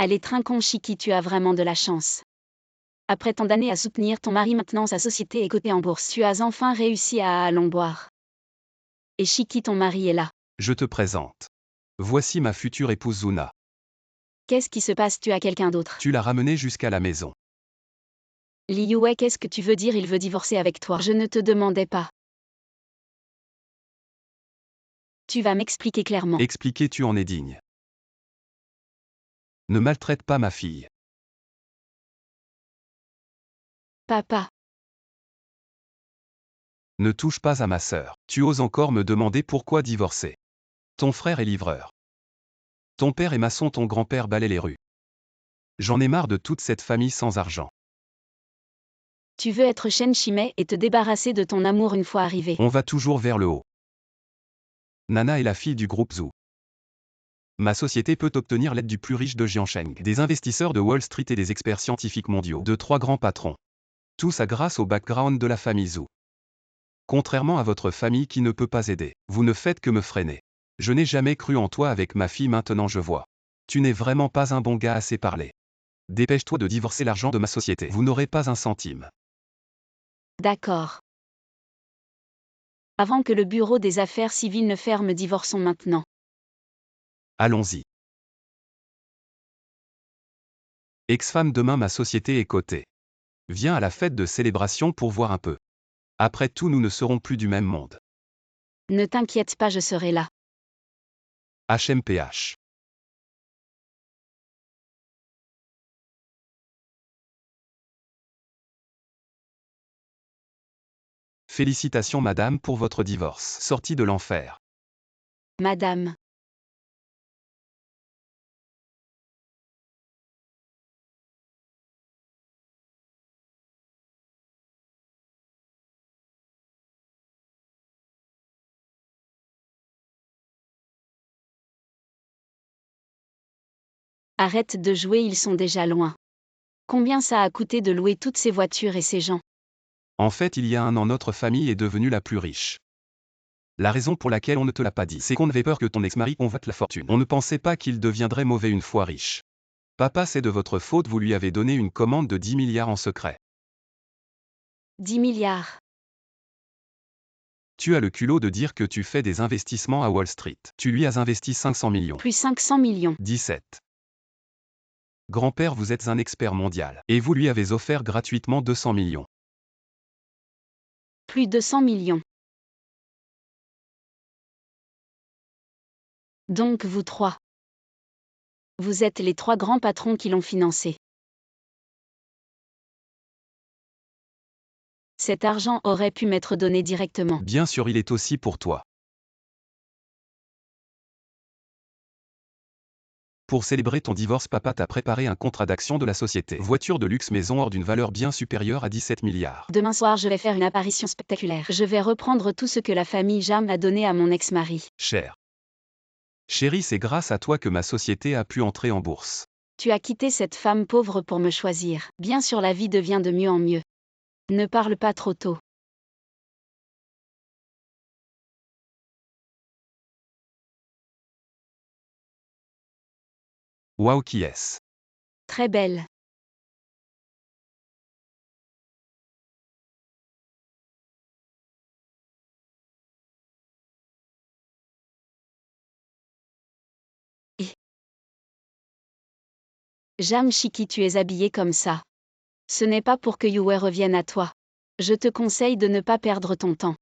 Allez trinquons Chiki, tu as vraiment de la chance. Après tant d'années à soutenir ton mari, maintenant sa société est cotée en bourse. Tu as enfin réussi à allons boire. Et Chiki, ton mari est là. Je te présente. Voici ma future épouse Zuna. Qu'est-ce qui se passe? Tu as quelqu'un d'autre? Tu l'as ramenée jusqu'à la maison. Li Yue, qu'est-ce que tu veux dire? Il veut divorcer avec toi. Je ne te demandais pas. Tu vas m'expliquer clairement. Expliquer, tu en es digne. Ne maltraite pas ma fille. Papa, Ne touche pas à ma sœur. Tu oses encore me demander pourquoi divorcer. Ton frère est livreur. Ton père est maçon, ton grand-père balaie les rues. J'en ai marre de toute cette famille sans argent. tu veux être Shen Shimei et te débarrasser de ton amour une fois arrivé. On va toujours vers le haut. Nana est la fille du groupe Zhu. Ma société peut obtenir l'aide du plus riche de Jiangsheng, des investisseurs de Wall Street et des experts scientifiques mondiaux, de 3 grands patrons. Tout ça grâce au background de la famille Zhu. Contrairement à votre famille qui ne peut pas aider, vous ne faites que me freiner. Je n'ai jamais cru en toi avec ma fille, maintenant je vois. Tu n'es vraiment pas un bon gars, assez parlé. Dépêche-toi de divorcer, l'argent de ma société. Vous n'aurez pas un centime. D'accord. Avant que le bureau des affaires civiles ne ferme, divorçons maintenant. Allons-y. Ex-femme, demain ma société est cotée. Viens à la fête de célébration pour voir un peu. Après tout, nous ne serons plus du même monde. Ne t'inquiète pas, je serai là. HMPH. Félicitations madame pour votre divorce. Sortie de l'enfer. Madame. Arrête de jouer, ils sont déjà loin. Combien ça a coûté de louer toutes ces voitures et ces gens? En fait, il y a un an, notre famille est devenue la plus riche. La raison pour laquelle on ne te l'a pas dit, c'est qu'on avait peur que ton ex-mari convoite la fortune. On ne pensait pas qu'il deviendrait mauvais une fois riche. Papa, c'est de votre faute, vous lui avez donné une commande de 10 milliards en secret. 10 milliards. Tu as le culot de dire que tu fais des investissements à Wall Street. Tu lui as investi 500 millions. Plus 500 millions. 17. Grand-père, vous êtes un expert mondial. Et vous lui avez offert gratuitement 200 millions. Plus 200 millions. Donc vous trois. Vous êtes les 3 grands patrons qui l'ont financé. Cet argent aurait pu m'être donné directement. Bien sûr, il est aussi pour toi. Pour célébrer ton divorce, papa t'a préparé un contrat d'action de la société. Voiture de luxe, maison hors d'une valeur bien supérieure à 17 milliards. Demain soir, je vais faire une apparition spectaculaire. Je vais reprendre tout ce que la famille Jam a donné à mon ex-mari. Cher. Chérie, c'est grâce à toi que ma société a pu entrer en bourse. Tu as quitté cette femme pauvre pour me choisir. Bien sûr, la vie devient de mieux en mieux. Ne parle pas trop tôt. Waouh, qui est-ce? Très belle. Et Jam Chiki, tu es habillée comme ça. Ce n'est pas pour que Yue revienne à toi. Je te conseille de ne pas perdre ton temps.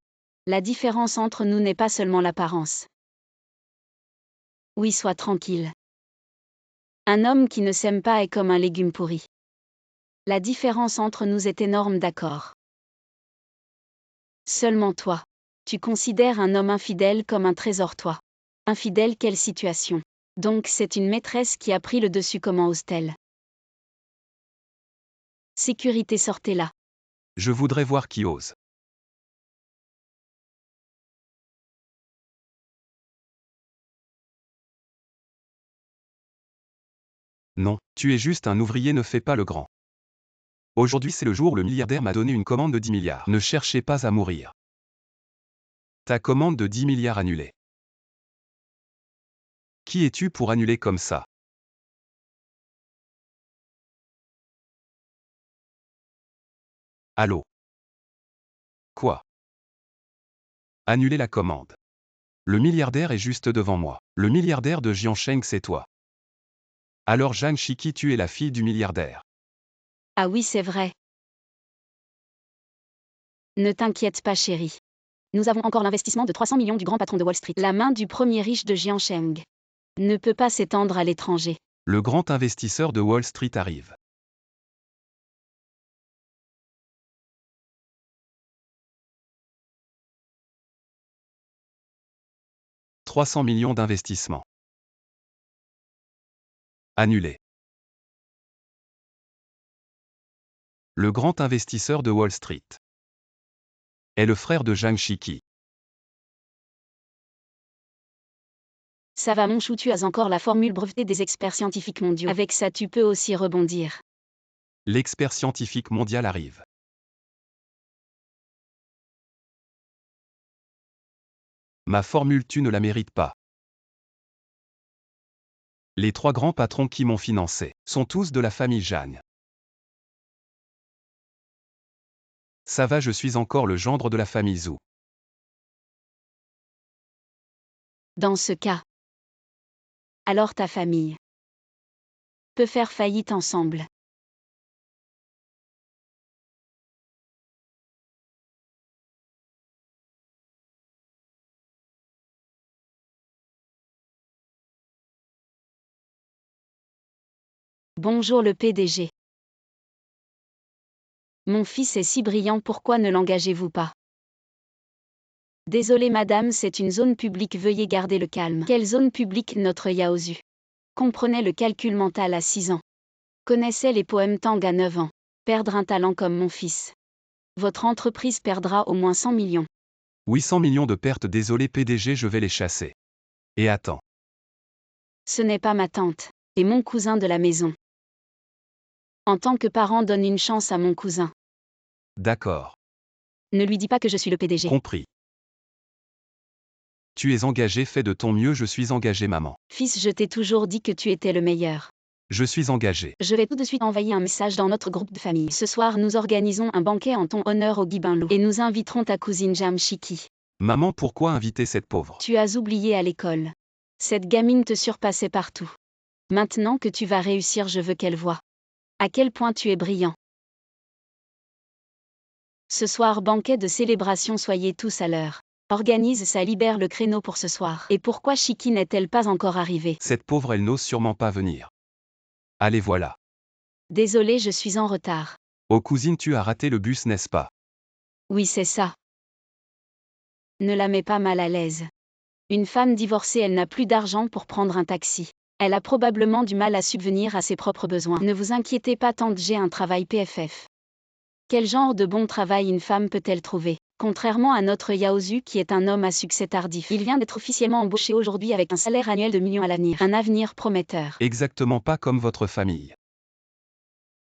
La différence entre nous n'est pas seulement l'apparence. Oui, sois tranquille. Un homme qui ne s'aime pas est comme un légume pourri. La différence entre nous est énorme, d'accord. Seulement toi. Tu considères un homme infidèle comme un trésor, toi. Infidèle, quelle situation? Donc c'est une maîtresse qui a pris le dessus, comment ose-t-elle? Sécurité, sortez là. Je voudrais voir qui ose. Non, tu es juste un ouvrier, ne fais pas le grand. Aujourd'hui c'est le jour où le milliardaire m'a donné une commande de 10 milliards. Ne cherchez pas à mourir. Ta commande de 10 milliards annulée. Qui es-tu pour annuler comme ça? Allô? Quoi? Annuler la commande. Le milliardaire est juste devant moi. Le milliardaire de Jiansheng, c'est toi. Alors Zhang Shiki, tu es la fille du milliardaire. Ah oui, c'est vrai. Ne t'inquiète pas, chérie. Nous avons encore l'investissement de 300 millions du grand patron de Wall Street. La main du premier riche de Jiansheng ne peut pas s'étendre à l'étranger. Le grand investisseur de Wall Street arrive. « 300 millions d'investissement. Annulé. Le grand investisseur de Wall Street est le frère de Zhang Shiki. Ça va mon chou, tu as encore la formule brevetée des experts scientifiques mondiaux. Avec ça tu peux aussi rebondir. L'expert scientifique mondial arrive. Ma formule, tu ne la mérites pas. Les 3 grands patrons qui m'ont financé sont tous de la famille Zhang. Ça va, je suis encore le gendre de la famille Zhou. Dans ce cas, alors ta famille peut faire faillite ensemble. Bonjour le PDG. Mon fils est si brillant, pourquoi ne l'engagez-vous pas? Désolé madame, c'est une zone publique, veuillez garder le calme. Quelle zone publique? Notre Yaozu comprenait le calcul mental à 6 ans. Connaissait les poèmes Tang à 9 ans. Perdre un talent comme mon fils. Votre entreprise perdra au moins 100 millions. 800 millions de pertes, désolé PDG, je vais les chasser. Et attends. Ce n'est pas ma tante, et mon cousin de la maison. En tant que parent, donne une chance à mon cousin. D'accord. Ne lui dis pas que je suis le PDG. Compris. Tu es engagé, fais de ton mieux, je suis engagé maman. Fils, je t'ai toujours dit que tu étais le meilleur. Je suis engagé. Je vais tout de suite envoyer un message dans notre groupe de famille. Ce soir, nous organisons un banquet en ton honneur au Guibinlou. Et nous inviterons ta cousine Zhang Shiki. Maman, pourquoi inviter cette pauvre? Tu as oublié à l'école. Cette gamine te surpassait partout. Maintenant que tu vas réussir, je veux qu'elle voie à quel point tu es brillant. Ce soir, banquet de célébration, soyez tous à l'heure. Organise ça, libère le créneau pour ce soir. Et pourquoi Shiki n'est-elle pas encore arrivée? Cette pauvre, elle n'ose sûrement pas venir. Allez, voilà. Désolée, je suis en retard. Oh cousine, tu as raté le bus, n'est-ce pas? Oui, c'est ça. Ne la mets pas mal à l'aise. Une femme divorcée, elle n'a plus d'argent pour prendre un taxi. Elle a probablement du mal à subvenir à ses propres besoins. Ne vous inquiétez pas, tante, j'ai un travail PFF. Quel genre de bon travail une femme peut-elle trouver? Contrairement à notre Yaozu qui est un homme à succès tardif. Il vient d'être officiellement embauché aujourd'hui avec un salaire annuel de millions à l'avenir. Un avenir prometteur. Exactement pas comme votre famille.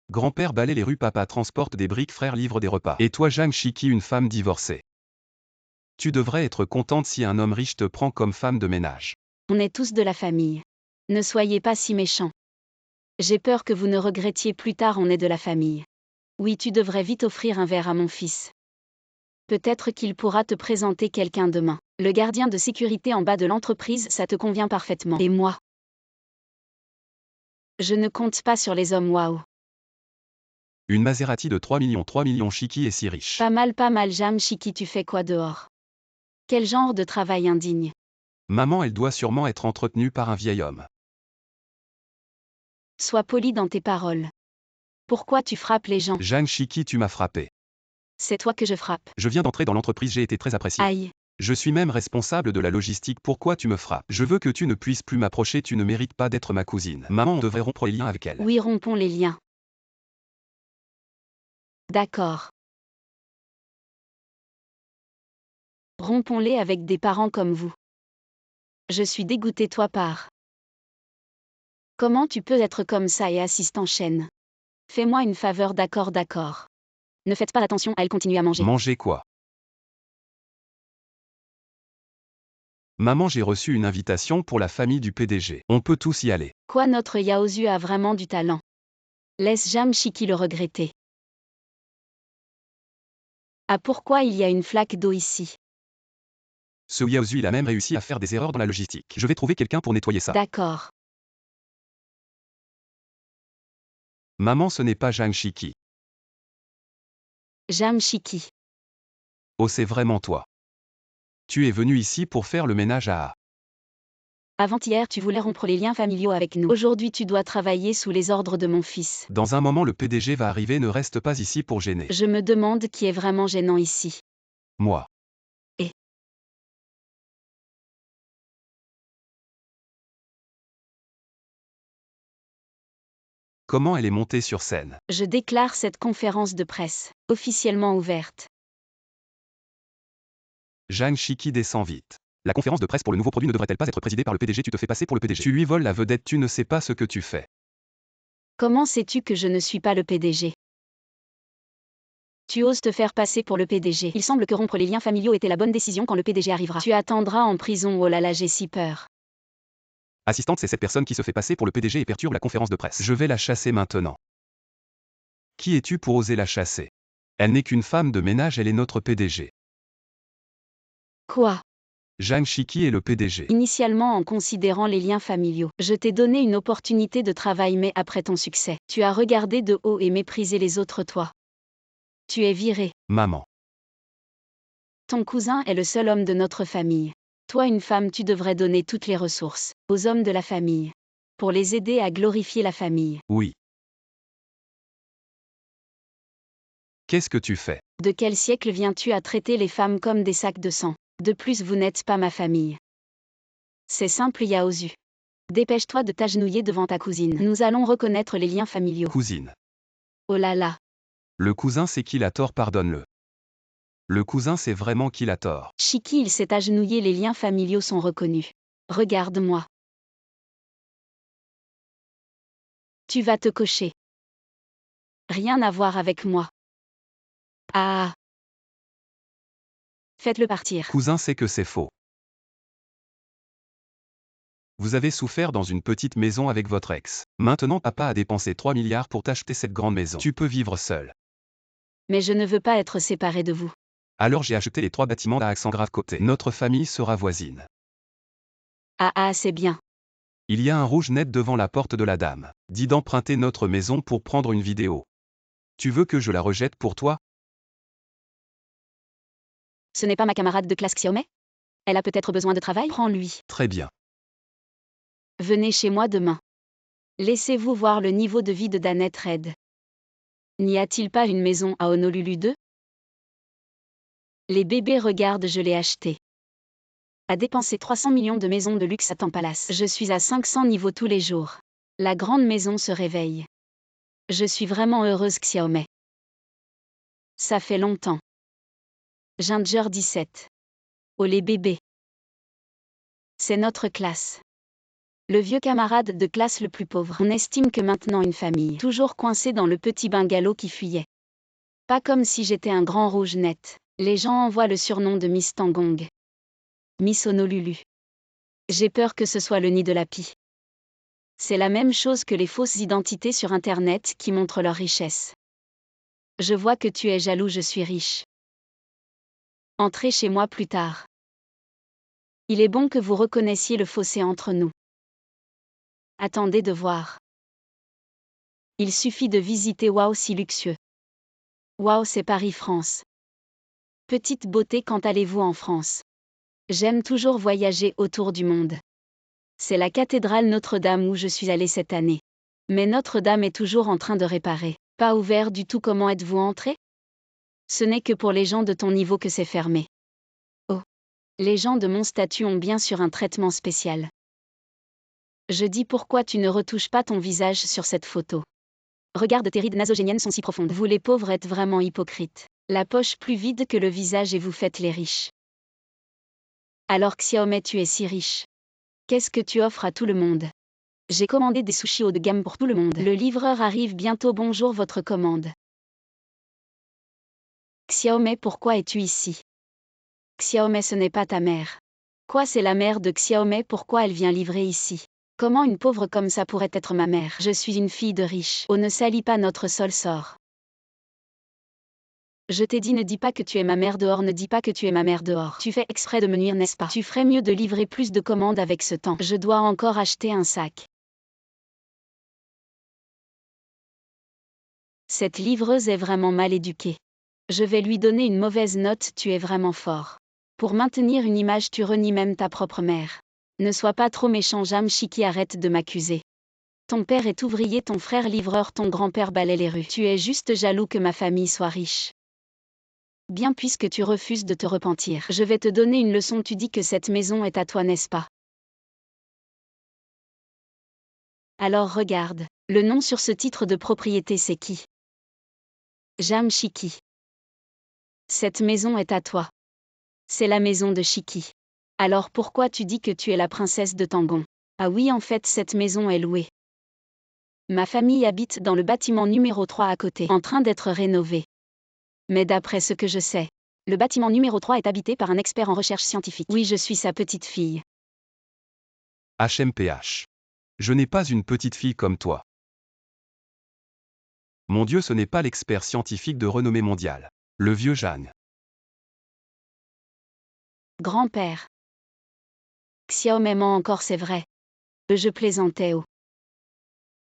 Grand-père balaie les rues, papa transporte des briques, frère livre des repas. Et toi Zhang Shiki, une femme divorcée. Tu devrais être contente si un homme riche te prend comme femme de ménage. On est tous de la famille. Ne soyez pas si méchants. J'ai peur que vous ne regrettiez plus tard, on est de la famille. Oui, tu devrais vite offrir un verre à mon fils. Peut-être qu'il pourra te présenter quelqu'un demain. Le gardien de sécurité en bas de l'entreprise, ça te convient parfaitement. Et moi? Je ne compte pas sur les hommes, waouh. Une Maserati de 3 millions Shiki est si riche. Pas mal, Zhang Shiki, tu fais quoi dehors? Quel genre de travail indigne? Maman, elle doit sûrement être entretenue par un vieil homme. Sois poli dans tes paroles. Pourquoi tu frappes les gens? Zhang Shiki, tu m'as frappé. C'est toi que je frappe. Je viens d'entrer dans l'entreprise, j'ai été très apprécié. Aïe. Je suis même responsable de la logistique, pourquoi tu me frappes? Je veux que tu ne puisses plus m'approcher, tu ne mérites pas d'être ma cousine. Maman, on devrait rompre les liens avec elle. Oui, rompons les liens. D'accord. Rompons-les avec des parents comme vous. Je suis dégoûtée, toi par. Comment tu peux être comme ça et assiste en chaîne? Fais-moi une faveur, d'accord, d'accord. Ne faites pas attention, elle continue à manger. Manger quoi? Maman, j'ai reçu une invitation pour la famille du PDG. On peut tous y aller. Quoi, notre Yaozu a vraiment du talent. Laisse Zhang Shiki le regretter. Ah, pourquoi il y a une flaque d'eau ici? Ce Yaozu, il a même réussi à faire des erreurs dans la logistique. Je vais trouver quelqu'un pour nettoyer ça. D'accord. Maman, ce n'est pas Zhang Shiki. Jam Shiki. Oh, c'est vraiment toi. Tu es venu ici pour faire le ménage à... Avant-hier, tu voulais rompre les liens familiaux avec nous. Aujourd'hui, tu dois travailler sous les ordres de mon fils. Dans un moment, le PDG va arriver, ne reste pas ici pour gêner. Je me demande qui est vraiment gênant ici. Moi. Et Comment elle est montée sur scène? je déclare cette conférence de presse officiellement ouverte. Zhang Shiki descend vite. La conférence de presse pour le nouveau produit ne devrait-elle pas être présidée par le PDG? Tu te fais passer pour le PDG. Tu lui voles la vedette, tu ne sais pas ce que tu fais. Comment sais-tu que je ne suis pas le PDG? Tu oses te faire passer pour le PDG. Il semble que rompre les liens familiaux était la bonne décision quand le PDG arrivera. Tu attendras en prison, oh là là, j'ai si peur. Assistante, c'est cette personne qui se fait passer pour le PDG et perturbe la conférence de presse. Je vais la chasser maintenant. Qui es-tu pour oser la chasser? Elle n'est qu'une femme de ménage, elle est notre PDG. Quoi? Zhang Shiki est le PDG. Initialement en considérant les liens familiaux, je t'ai donné une opportunité de travail mais après ton succès, tu as regardé de haut et méprisé les autres toi. Tu es viré. Maman. Ton cousin est le seul homme de notre famille. Toi, une femme, tu devrais donner toutes les ressources aux hommes de la famille pour les aider à glorifier la famille. Oui. Qu'est-ce que tu fais? De quel siècle viens-tu à traiter les femmes comme des sacs de sang? De plus, vous n'êtes pas ma famille. C'est simple, Yaozu. Dépêche-toi de t'agenouiller devant ta cousine. Nous allons reconnaître les liens familiaux. Cousine. Oh là là. Le cousin, c'est qui l'a tort, pardonne-le. Le cousin, c'est vraiment qui l'a tort. Shiki, il s'est agenouillé, les liens familiaux sont reconnus. Regarde-moi. Tu vas te cocher. Rien à voir avec moi. Ah. Faites-le partir. Cousin sait que c'est faux. Vous avez souffert dans une petite maison avec votre ex. Maintenant, papa a dépensé 3 milliards pour t'acheter cette grande maison. Tu peux vivre seul. Mais je ne veux pas être séparé de vous. Alors j'ai acheté les 3 bâtiments à accent grave côté. Notre famille sera voisine. Ah, c'est bien. Il y a un rouge net devant la porte de la dame. Dis d'emprunter notre maison pour prendre une vidéo. Tu veux que je la rejette pour toi? Ce n'est pas ma camarade de classe Xiaomei? Elle a peut-être besoin de travail? Prends-lui. Très bien. Venez chez moi demain. Laissez-vous voir le niveau de vie de Danette Red. N'y a-t-il pas une maison à Honolulu 2? Les bébés regardent, je l'ai acheté. A dépensé 300 millions de maisons de luxe à Tampalace. Je suis à 500 niveaux tous les jours. La grande maison se réveille. Je suis vraiment heureuse, Xiaomei. Ça fait longtemps. Ginger 17. Oh les bébés. C'est notre classe. Le vieux camarade de classe le plus pauvre. On estime que maintenant une famille, toujours coincée dans le petit bungalow qui fuyait. Pas comme si j'étais un grand rouge net. Les gens envoient le surnom de Miss Tangong. Miss Honolulu. J'ai peur que ce soit le nid de la pie. C'est la même chose que les fausses identités sur Internet qui montrent leur richesse. Je vois que tu es jaloux, je suis riche. Entrez chez moi plus tard. Il est bon que vous reconnaissiez le fossé entre nous. Attendez de voir. Il suffit de visiter Waouh, si luxueux. Waouh, c'est Paris-France. Petite beauté, quand allez-vous en France? J'aime toujours voyager autour du monde. C'est la cathédrale Notre-Dame où je suis allée cette année. Mais Notre-Dame est toujours en train de réparer. Pas ouvert du tout, comment êtes-vous entré? Ce n'est que pour les gens de ton niveau que c'est fermé. Oh. Les gens de mon statut ont bien sûr un traitement spécial. Je dis, pourquoi tu ne retouches pas ton visage sur cette photo? Regarde, tes rides nasogéniennes sont si profondes. Vous les pauvres êtes vraiment hypocrites. La poche plus vide que le visage et vous faites les riches. Alors Xiaomei, tu es si riche. Qu'est-ce que tu offres à tout le monde? J'ai commandé des sushis haut de gamme pour tout le monde. Le livreur arrive bientôt, bonjour, votre commande. Xiaomei, pourquoi es-tu ici? Xiaomei, ce n'est pas ta mère. Quoi, c'est la mère de Xiaomei, pourquoi elle vient livrer ici? Comment une pauvre comme ça pourrait être ma mère? Je suis une fille de riche. Oh, ne salis pas notre seul sort. Je t'ai dit ne dis pas que tu es ma mère dehors, ne dis pas que tu es ma mère dehors. Tu fais exprès de me nuire, n'est-ce pas? Tu ferais mieux de livrer plus de commandes avec ce temps. Je dois encore acheter un sac. Cette livreuse est vraiment mal éduquée. Je vais lui donner une mauvaise note, tu es vraiment fort. Pour maintenir une image, tu renies même ta propre mère. Ne sois pas trop méchant, Jam Shiki, arrête de m'accuser. Ton père est ouvrier, ton frère livreur, ton grand-père balaie les rues. Tu es juste jaloux que ma famille soit riche. Bien, puisque tu refuses de te repentir, je vais te donner une leçon. Tu dis que cette maison est à toi, n'est-ce pas? Alors regarde, le nom sur ce titre de propriété, c'est qui? Jam Shiki. Cette maison est à toi. C'est la maison de Shiki. Alors pourquoi tu dis que tu es la princesse de Tangon? Ah oui, en fait, cette maison est louée. Ma famille habite dans le bâtiment numéro 3 à côté, en train d'être rénové. Mais d'après ce que je sais, le bâtiment numéro 3 est habité par un expert en recherche scientifique. Oui, je suis sa petite fille. HMPH. Je n'ai pas une petite fille comme toi. Mon Dieu, ce n'est pas l'expert scientifique de renommée mondiale. Le vieux Jeanne. Grand-père. Xiao m'aimant encore, c'est vrai. Je plaisantais.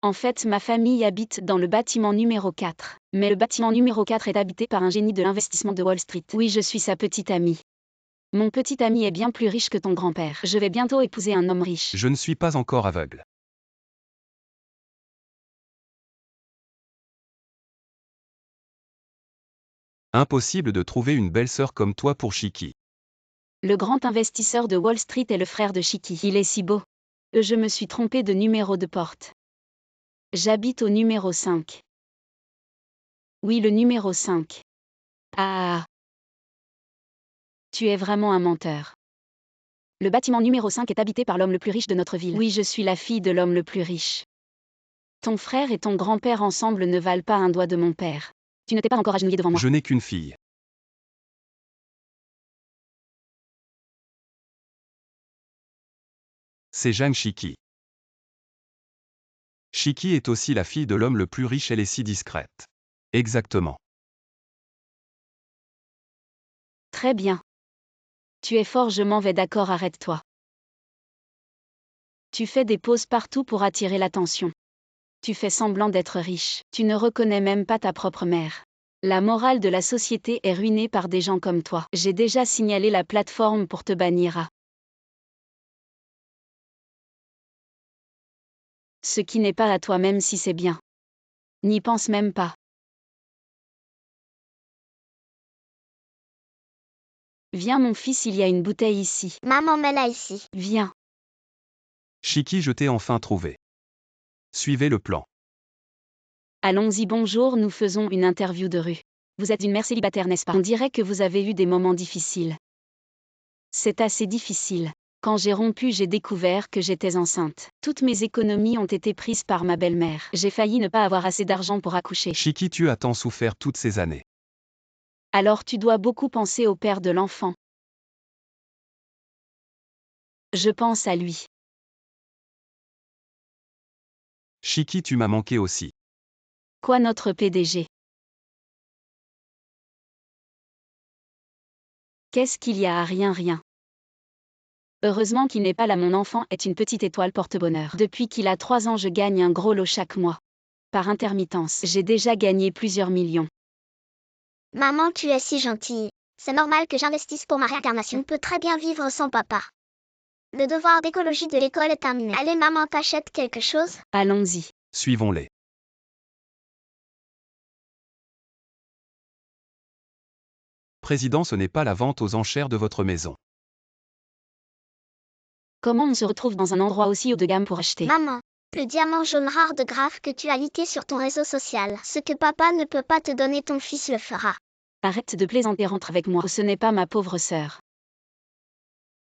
En fait, ma famille habite dans le bâtiment numéro 4. Mais le bâtiment numéro 4 est habité par un génie de l'investissement de Wall Street. Oui, je suis sa petite amie. Mon petit ami est bien plus riche que ton grand-père. Je vais bientôt épouser un homme riche. Je ne suis pas encore aveugle. Impossible de trouver une belle sœur comme toi pour Shiki. Le grand investisseur de Wall Street est le frère de Shiki. Il est si beau. Je me suis trompé de numéro de porte. J'habite au numéro 5. Oui, le numéro 5. Ah. Tu es vraiment un menteur. Le bâtiment numéro 5 est habité par l'homme le plus riche de notre ville. Oui, je suis la fille de l'homme le plus riche. Ton frère et ton grand-père ensemble ne valent pas un doigt de mon père. Tu ne t'es pas encore agenouillé devant moi. Je n'ai qu'une fille. C'est Jeanne Shiki. Shiki est aussi la fille de l'homme le plus riche, elle est si discrète. Exactement. Très bien. Tu es fort, je m'en vais, d'accord, arrête-toi. Tu fais des pauses partout pour attirer l'attention. Tu fais semblant d'être riche. Tu ne reconnais même pas ta propre mère. La morale de la société est ruinée par des gens comme toi. J'ai déjà signalé la plateforme pour te bannir. Ce qui n'est pas à toi, même si c'est bien. N'y pense même pas. Viens mon fils, il y a une bouteille ici. Maman, mets-la ici. Viens. Shiki, je t'ai enfin trouvé. Suivez le plan. Allons-y, bonjour, nous faisons une interview de rue. Vous êtes une mère célibataire, n'est-ce pas? On dirait que vous avez eu des moments difficiles. C'est assez difficile. Quand j'ai rompu, j'ai découvert que j'étais enceinte. Toutes mes économies ont été prises par ma belle-mère. J'ai failli ne pas avoir assez d'argent pour accoucher. Shiki, tu as tant souffert toutes ces années. Alors tu dois beaucoup penser au père de l'enfant. Je pense à lui. Shiki, tu m'as manqué aussi. Quoi, notre PDG? Qu'est-ce qu'il y a à rien. Heureusement qu'il n'est pas là, mon enfant est une petite étoile porte-bonheur. Depuis qu'il a 3 ans, je gagne un gros lot chaque mois. Par intermittence, j'ai déjà gagné plusieurs millions. Maman, tu es si gentille. C'est normal que j'investisse pour ma réincarnation. On peut très bien vivre sans papa. Le devoir d'écologie de l'école est terminé. Allez, maman, t'achètes quelque chose? Allons-y. Suivons-les. Président, ce n'est pas la vente aux enchères de votre maison. Comment on se retrouve dans un endroit aussi haut de gamme pour acheter? Maman, le diamant jaune rare de Grave que tu as leaké sur ton réseau social. Ce que papa ne peut pas te donner, ton fils le fera. Arrête de plaisanter, rentre avec moi. Ce n'est pas ma pauvre sœur.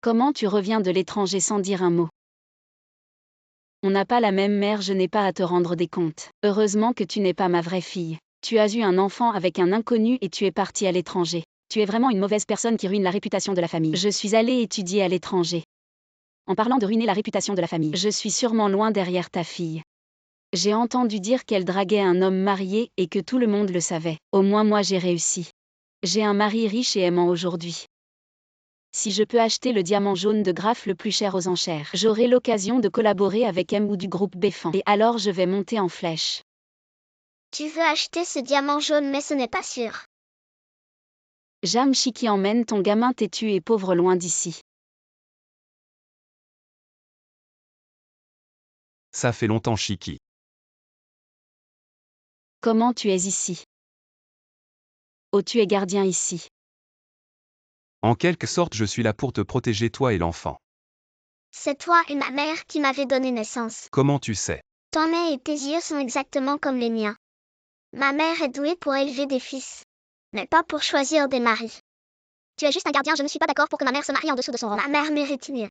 Comment tu reviens de l'étranger sans dire un mot? On n'a pas la même mère, je n'ai pas à te rendre des comptes. Heureusement que tu n'es pas ma vraie fille. Tu as eu un enfant avec un inconnu et tu es parti à l'étranger. Tu es vraiment une mauvaise personne qui ruine la réputation de la famille. Je suis allée étudier à l'étranger. En parlant de ruiner la réputation de la famille, je suis sûrement loin derrière ta fille. J'ai entendu dire qu'elle draguait un homme marié et que tout le monde le savait. Au moins moi j'ai réussi. J'ai un mari riche et aimant aujourd'hui. Si je peux acheter le diamant jaune de Graff le plus cher aux enchères, j'aurai l'occasion de collaborer avec M ou du groupe Beffan. Et alors je vais monter en flèche. Tu veux acheter ce diamant jaune mais ce n'est pas sûr. Jam Chiki emmène ton gamin têtu et pauvre loin d'ici. Ça fait longtemps Chiki. Comment tu es ici? Oh, tu es gardien ici. En quelque sorte je suis là pour te protéger toi et l'enfant. C'est toi et ma mère qui m'avez donné naissance. Comment tu sais? Ton nez et tes yeux sont exactement comme les miens. Ma mère est douée pour élever des fils, mais pas pour choisir des maris. Tu es juste un gardien, je ne suis pas d'accord pour que ma mère se marie en dessous de son rang. Ma mère mérite mieux.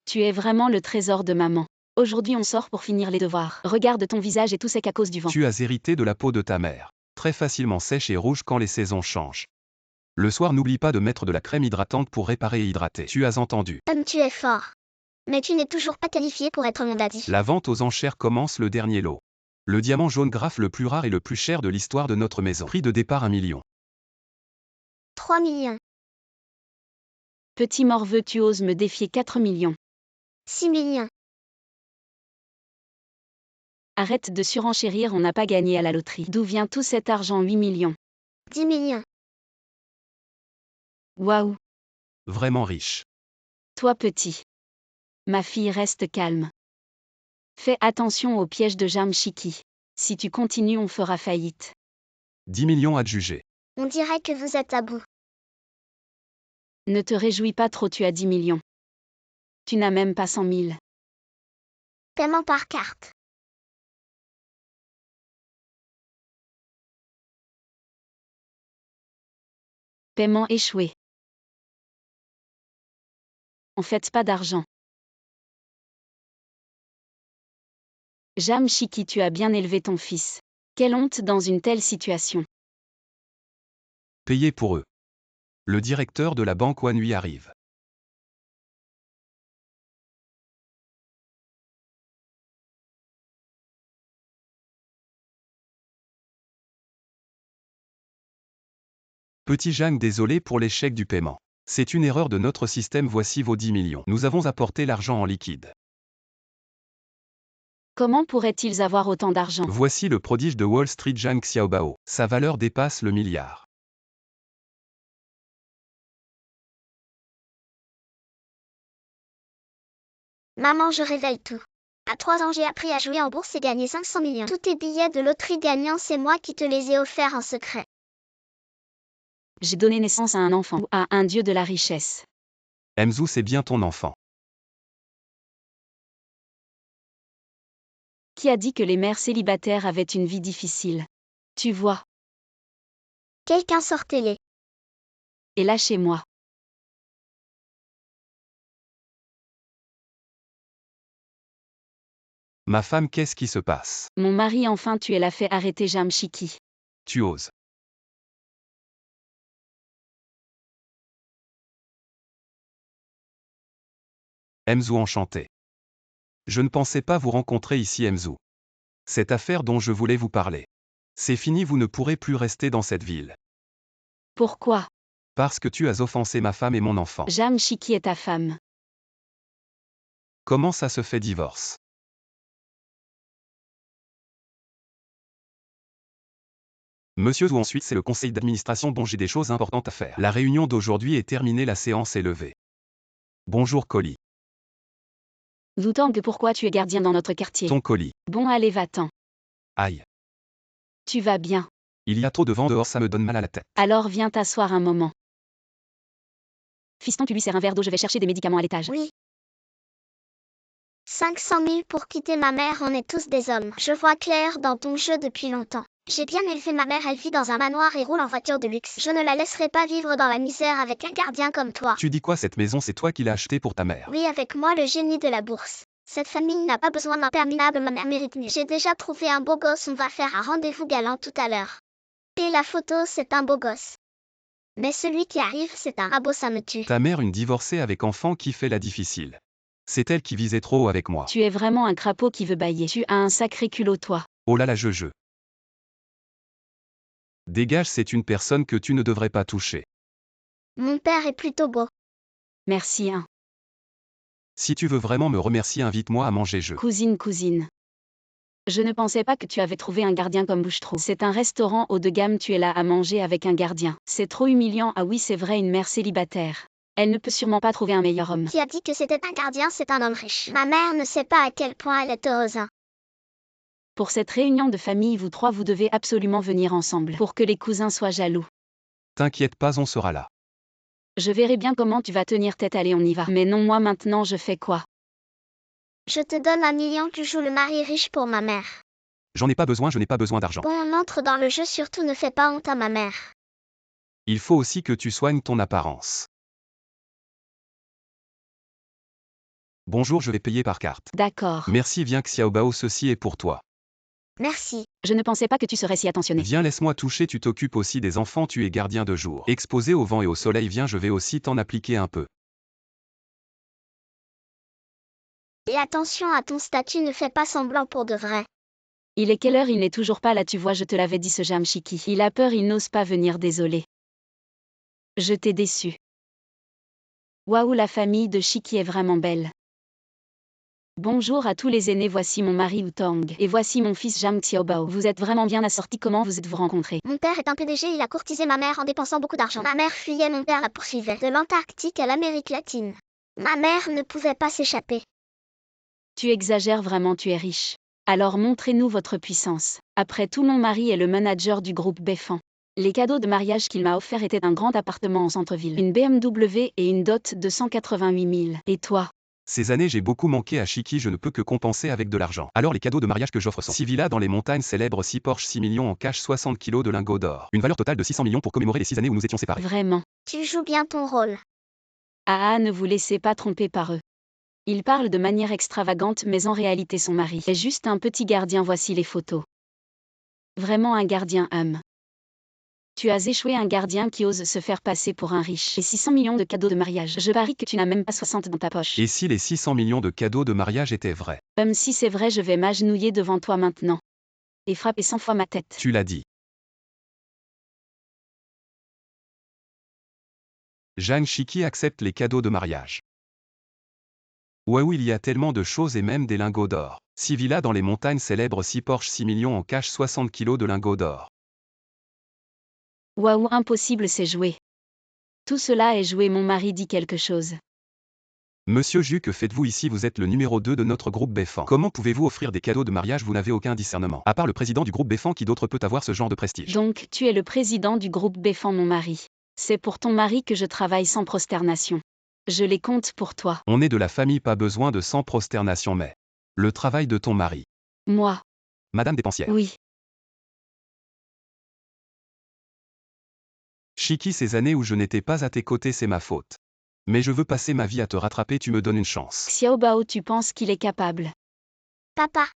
Tu es vraiment le trésor de maman. Aujourd'hui on sort pour finir les devoirs. Regarde ton visage et tout sec à cause du vent. Tu as hérité de la peau de ta mère. Très facilement sèche et rouge quand les saisons changent. Le soir n'oublie pas de mettre de la crème hydratante pour réparer et hydrater. Tu as entendu? Tu es fort. Mais tu n'es toujours pas qualifié pour être mon daddy. La vente aux enchères commence le dernier lot. Le diamant jaune Graff le plus rare et le plus cher de l'histoire de notre maison. Prix de départ 1 million. 3 millions. Petit morveux, tu oses me défier 4 millions. 6 millions. Arrête de surenchérir, on n'a pas gagné à la loterie. D'où vient tout cet argent? 8 millions. 10 millions. Waouh. Vraiment riche. Toi petit. Ma fille, reste calme. Fais attention au piège de Jam Chiki. Si tu continues, on fera faillite. 10 millions adjugés. On dirait que vous êtes à bout. Ne te réjouis pas trop, tu as 10 millions. Tu n'as même pas 100 000. Paiement par carte. Paiement échoué. En fait, pas d'argent. Jam Chiki, tu as bien élevé ton fils. Quelle honte dans une telle situation. Payé pour eux. Le directeur de la banque Wanui arrive. Petit Jang, désolé pour l'échec du paiement. C'est une erreur de notre système, voici vos 10 millions. Nous avons apporté l'argent en liquide. Comment pourraient-ils avoir autant d'argent? Voici le prodige de Wall Street Jang Xiaobao. Sa valeur dépasse le milliard. Maman, je révèle tout. À 3 ans, j'ai appris à jouer en bourse et gagné 500 millions. Tous tes billets de loterie gagnants, c'est moi qui te les ai offerts en secret. J'ai donné naissance à un enfant, ou à un dieu de la richesse. Mzou, c'est bien ton enfant. Qui a dit que les mères célibataires avaient une vie difficile? Tu vois. Quelqu'un sortez-les. Et lâchez-moi. Ma femme, qu'est-ce qui se passe? Mon mari, enfin tu l'as fait arrêter Jam Chiki. Tu oses. Mzou, enchanté. Je ne pensais pas vous rencontrer ici, Mzou. Cette affaire dont je voulais vous parler. C'est fini, vous ne pourrez plus rester dans cette ville. Pourquoi? Parce que tu as offensé ma femme et mon enfant. Jam Chiki est ta femme. Comment ça se fait divorce? Monsieur Zhou, ensuite c'est le conseil d'administration dont j'ai des choses importantes à faire. La réunion d'aujourd'hui est terminée, la séance est levée. Bonjour colis. Zoutang, pourquoi tu es gardien dans notre quartier? Ton colis. Bon, allez, va-t'en. Aïe. Tu vas bien. Il y a trop de vent dehors, ça me donne mal à la tête. Alors viens t'asseoir un moment. Fiston, tu lui sers un verre d'eau, je vais chercher des médicaments à l'étage. Oui. 500 000 pour quitter ma mère, on est tous des hommes. Je vois clair dans ton jeu depuis longtemps. J'ai bien élevé ma mère, elle vit dans un manoir et roule en voiture de luxe. Je ne la laisserai pas vivre dans la misère avec un gardien comme toi. Tu dis quoi, cette maison c'est toi qui l'as achetée pour ta mère? Oui, avec moi le génie de la bourse. Cette famille n'a pas besoin d'interminable, ma mère mérite mieux. J'ai déjà trouvé un beau gosse, on va faire un rendez-vous galant tout à l'heure. Et la photo, c'est un beau gosse. Mais celui qui arrive, c'est un rabot, ça me tue. Ta mère, une divorcée avec enfant qui fait la difficile. C'est elle qui visait trop haut avec moi. Tu es vraiment un crapaud qui veut bailler. Tu as un sacré culot, toi. Oh là là, je. Dégage, c'est une personne que tu ne devrais pas toucher. Mon père est plutôt beau. Merci hein. Si tu veux vraiment me remercier, invite-moi à manger Cousine. Je ne pensais pas que tu avais trouvé un gardien comme Bouche-Trou. C'est un restaurant haut de gamme, tu es là à manger avec un gardien. C'est trop humiliant. Ah oui, c'est vrai, une mère célibataire. Elle ne peut sûrement pas trouver un meilleur homme. Qui a dit que c'était un gardien? C'est un homme riche. Ma mère ne sait pas à quel point elle est heureuse. Pour cette réunion de famille, vous trois, vous devez absolument venir ensemble pour que les cousins soient jaloux. T'inquiète pas, on sera là. Je verrai bien comment tu vas tenir tête, allez on y va. Mais non, moi maintenant je fais quoi? Je te donne 1 million, tu joues le mari riche pour ma mère. J'en ai pas besoin, je n'ai pas besoin d'argent. Bon, on entre dans le jeu, surtout ne fais pas honte à ma mère. Il faut aussi que tu soignes ton apparence. Bonjour, je vais payer par carte. D'accord. Merci, viens Xiaobao, ceci est pour toi. Merci. Je ne pensais pas que tu serais si attentionné. Viens, laisse-moi toucher, tu t'occupes aussi des enfants, tu es gardien de jour. Exposé au vent et au soleil, viens, je vais aussi t'en appliquer un peu. Et attention à ton statut, ne fais pas semblant pour de vrai. Il est quelle heure? Il n'est toujours pas là, tu vois, je te l'avais dit, ce Jamshiki. Il a peur, il n'ose pas venir, désolé. Je t'ai déçu. Waouh, la famille de Shiki est vraiment belle. Bonjour à tous les aînés, voici mon mari Utang, et voici mon fils Jam Xiaobao. Vous êtes vraiment bien assortis, comment vous êtes-vous rencontrés? Mon père est un PDG, il a courtisé ma mère en dépensant beaucoup d'argent. Ma mère fuyait, mon père la poursuivait. De l'Antarctique à l'Amérique latine. Ma mère ne pouvait pas s'échapper. Tu exagères vraiment, tu es riche. Alors montrez-nous votre puissance. Après tout, mon mari est le manager du groupe Beffan. Les cadeaux de mariage qu'il m'a offerts étaient un grand appartement en centre-ville, une BMW et une dot de 188 000. Et toi? Ces années, j'ai beaucoup manqué à Shiki, je ne peux que compenser avec de l'argent. Alors les cadeaux de mariage que j'offre sont 6 villas dans les montagnes célèbres, 6 Porsche, 6 millions en cash, 60 kilos de lingots d'or. Une valeur totale de 600 millions pour commémorer les 6 années où nous étions séparés. Vraiment. Tu joues bien ton rôle. Ah, ne vous laissez pas tromper par eux. Ils parlent de manière extravagante, mais en réalité son mari est juste un petit gardien, voici les photos. Vraiment un gardien homme. Tu as échoué, un gardien qui ose se faire passer pour un riche. Et 600 millions de cadeaux de mariage. Je parie que tu n'as même pas 60 dans ta poche. Et si les 600 millions de cadeaux de mariage étaient vrais? Si c'est vrai, je vais m'agenouiller devant toi maintenant. Et frapper 100 fois ma tête. Tu l'as dit. Zhang Shiki accepte les cadeaux de mariage. Waouh, il y a tellement de choses et même des lingots d'or. 6 villas dans les montagnes célèbres, 6 Porsche, 6 millions en cash, 60 kilos de lingots d'or. Waouh, impossible, c'est joué. Tout cela est joué, mon mari dit quelque chose. Monsieur Ju, que faites-vous ici? Vous êtes le numéro 2 de notre groupe Beffan. Comment pouvez-vous offrir des cadeaux de mariage? Vous n'avez aucun discernement. À part le président du groupe Beffan, qui d'autre peut avoir ce genre de prestige? Donc, tu es le président du groupe Beffan, mon mari. C'est pour ton mari que je travaille sans prosternation. Je les compte pour toi. On est de la famille, pas besoin de sans prosternation, mais le travail de ton mari. Moi. Madame dépensière. Oui. Shiki, ces années où je n'étais pas à tes côtés, c'est ma faute. Mais je veux passer ma vie à te rattraper, tu me donnes une chance. Xiaobao, tu penses qu'il est capable? Papa.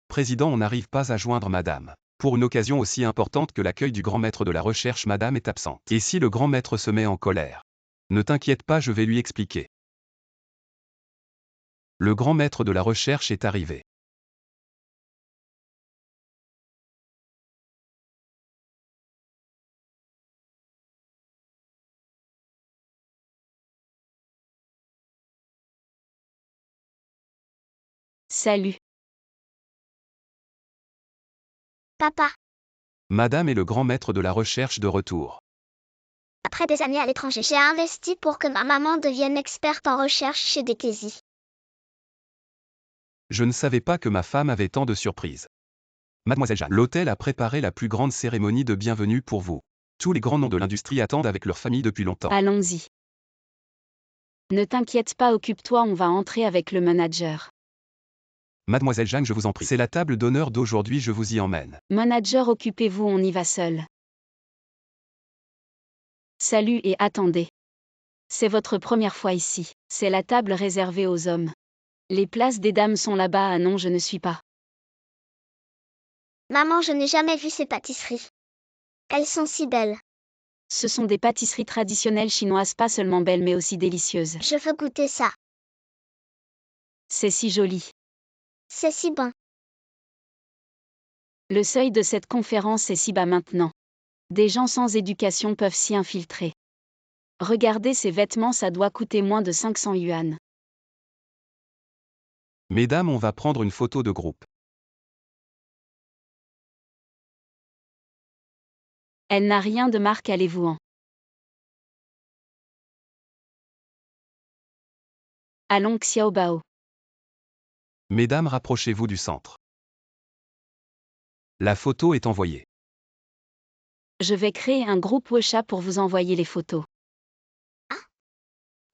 Président, on n'arrive pas à joindre madame. Pour une occasion aussi importante que l'accueil du grand maître de la recherche, madame est absente. Et si le grand maître se met en colère? Ne t'inquiète pas, je vais lui expliquer. Le grand maître de la recherche est arrivé. Salut. Papa. Madame est le grand maître de la recherche de retour. Après des années à l'étranger, j'ai investi pour que ma maman devienne experte en recherche chez Dekezi. Je ne savais pas que ma femme avait tant de surprises. Mademoiselle Jeanne, l'hôtel a préparé la plus grande cérémonie de bienvenue pour vous. Tous les grands noms de l'industrie attendent avec leur famille depuis longtemps. Allons-y. Ne t'inquiète pas, occupe-toi, on va entrer avec le manager. Mademoiselle Jeanne, je vous en prie. C'est la table d'honneur d'aujourd'hui, je vous y emmène. Manager, occupez-vous, on y va seul. Salut et attendez. C'est votre première fois ici. C'est la table réservée aux hommes. Les places des dames sont là-bas. Ah non, je ne suis pas. Maman, je n'ai jamais vu ces pâtisseries. Elles sont si belles. Ce sont des pâtisseries traditionnelles chinoises, pas seulement belles mais aussi délicieuses. Je veux goûter ça. C'est si joli. C'est si bon. Le seuil de cette conférence est si bas maintenant. Des gens sans éducation peuvent s'y infiltrer. Regardez ces vêtements, ça doit coûter moins de 500 yuan. Mesdames, on va prendre une photo de groupe. Elle n'a rien de marque, allez-vous-en. Allons Xiaobao. Mesdames, rapprochez-vous du centre. La photo est envoyée. Je vais créer un groupe WeChat pour vous envoyer les photos.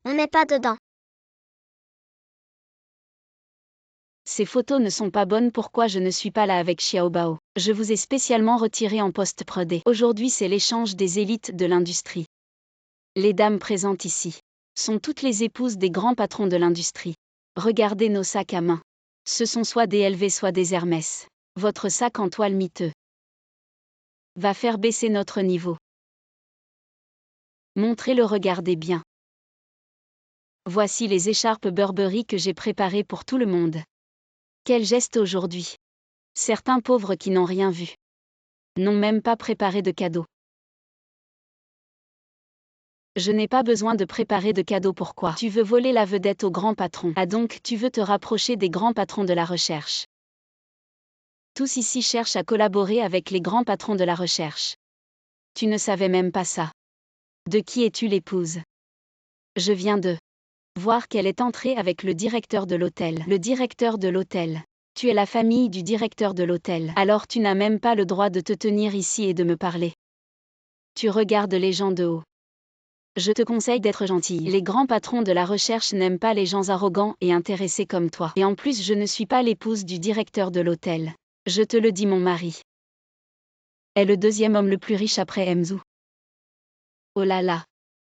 On n'est pas dedans. Ces photos ne sont pas bonnes, pourquoi je ne suis pas là avec Xiaobao? Je vous ai spécialement retiré en post-prod. Aujourd'hui c'est l'échange des élites de l'industrie. Les dames présentes ici sont toutes les épouses des grands patrons de l'industrie. Regardez nos sacs à main. Ce sont soit des LV soit des Hermès. Votre sac en toile miteux va faire baisser notre niveau. Montrez-le, regardez bien. Voici les écharpes Burberry que j'ai préparées pour tout le monde. Quel geste aujourd'hui! Certains pauvres qui n'ont rien vu n'ont même pas préparé de cadeau. Je n'ai pas besoin de préparer de cadeau. Pourquoi? Tu veux voler la vedette au grand patron. Ah donc tu veux te rapprocher des grands patrons de la recherche. Tous ici cherchent à collaborer avec les grands patrons de la recherche. Tu ne savais même pas ça. De qui es-tu l'épouse? Je viens de voir qu'elle est entrée avec le directeur de l'hôtel. Le directeur de l'hôtel. Tu es la famille du directeur de l'hôtel. Alors tu n'as même pas le droit de te tenir ici et de me parler. Tu regardes les gens de haut. Je te conseille d'être gentil. Les grands patrons de la recherche n'aiment pas les gens arrogants et intéressés comme toi. Et en plus, je ne suis pas l'épouse du directeur de l'hôtel. Je te le dis, mon mari est le deuxième homme le plus riche après Emzou. Oh là là.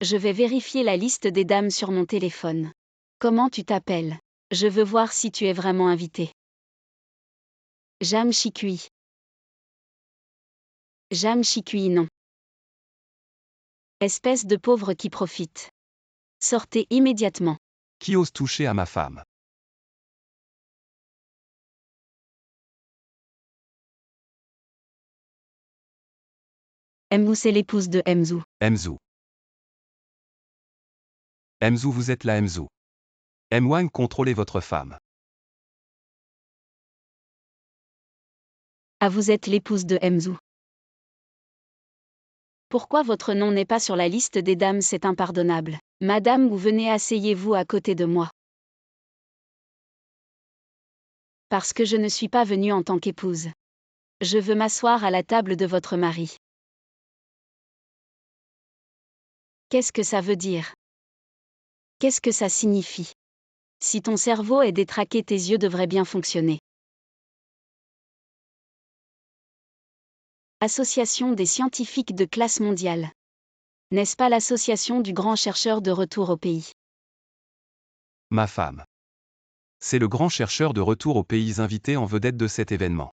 Je vais vérifier la liste des dames sur mon téléphone. Comment tu t'appelles? Je veux voir si tu es vraiment invité. Jam Chikui. Jam Chikui, non. Espèce de pauvre qui profite. Sortez immédiatement. Qui ose toucher à ma femme? Emzou, c'est l'épouse de Emzou. Emzou. Emzou, vous êtes la Emzou. Mwang, contrôlez votre femme. Ah, vous êtes l'épouse de Emzou. Pourquoi votre nom n'est pas sur la liste des dames? C'est impardonnable. Madame, vous venez, asseyez-vous à côté de moi. Parce que je ne suis pas venue en tant qu'épouse. Je veux m'asseoir à la table de votre mari. Qu'est-ce que ça veut dire? Qu'est-ce que ça signifie? Si ton cerveau est détraqué, tes yeux devraient bien fonctionner. Association des scientifiques de classe mondiale. N'est-ce pas l'association du grand chercheur de retour au pays? Ma femme. C'est le grand chercheur de retour aux pays invité en vedette de cet événement.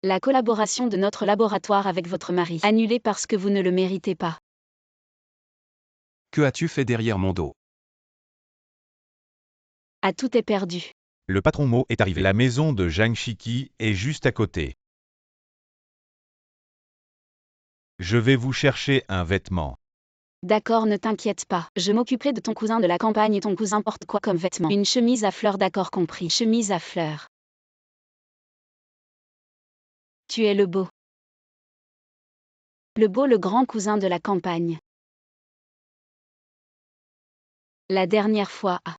La collaboration de notre laboratoire avec votre mari annulée parce que vous ne le méritez pas. Que as-tu fait derrière mon dos? Ah, tout est perdu. Le patron Mo est arrivé. La maison de Zhang Shiki est juste à côté. Je vais vous chercher un vêtement. D'accord, ne t'inquiète pas. Je m'occuperai de ton cousin de la campagne et ton cousin porte quoi comme vêtement? Une chemise à fleurs, d'accord compris. Chemise à fleurs. Tu es le beau. Le grand cousin de la campagne. La dernière fois, ah,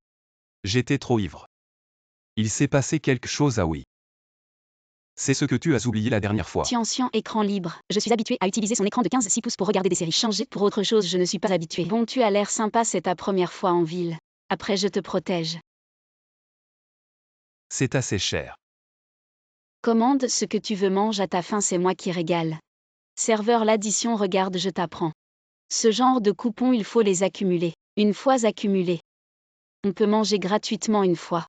J'étais trop ivre. Il s'est passé quelque chose, ah oui. C'est ce que tu as oublié la dernière fois. Tianxian, écran libre. Je suis habitué à utiliser son écran de 15,6 pouces pour regarder des séries. Changer pour autre chose, je ne suis pas habitué. Bon, tu as l'air sympa, c'est ta première fois en ville. Après, je te protège. C'est assez cher. Commande ce que tu veux, mange à ta faim, c'est moi qui régale. Serveur, l'addition, regarde, je t'apprends. Ce genre de coupons, il faut les accumuler. Une fois accumulés, on peut manger gratuitement une fois.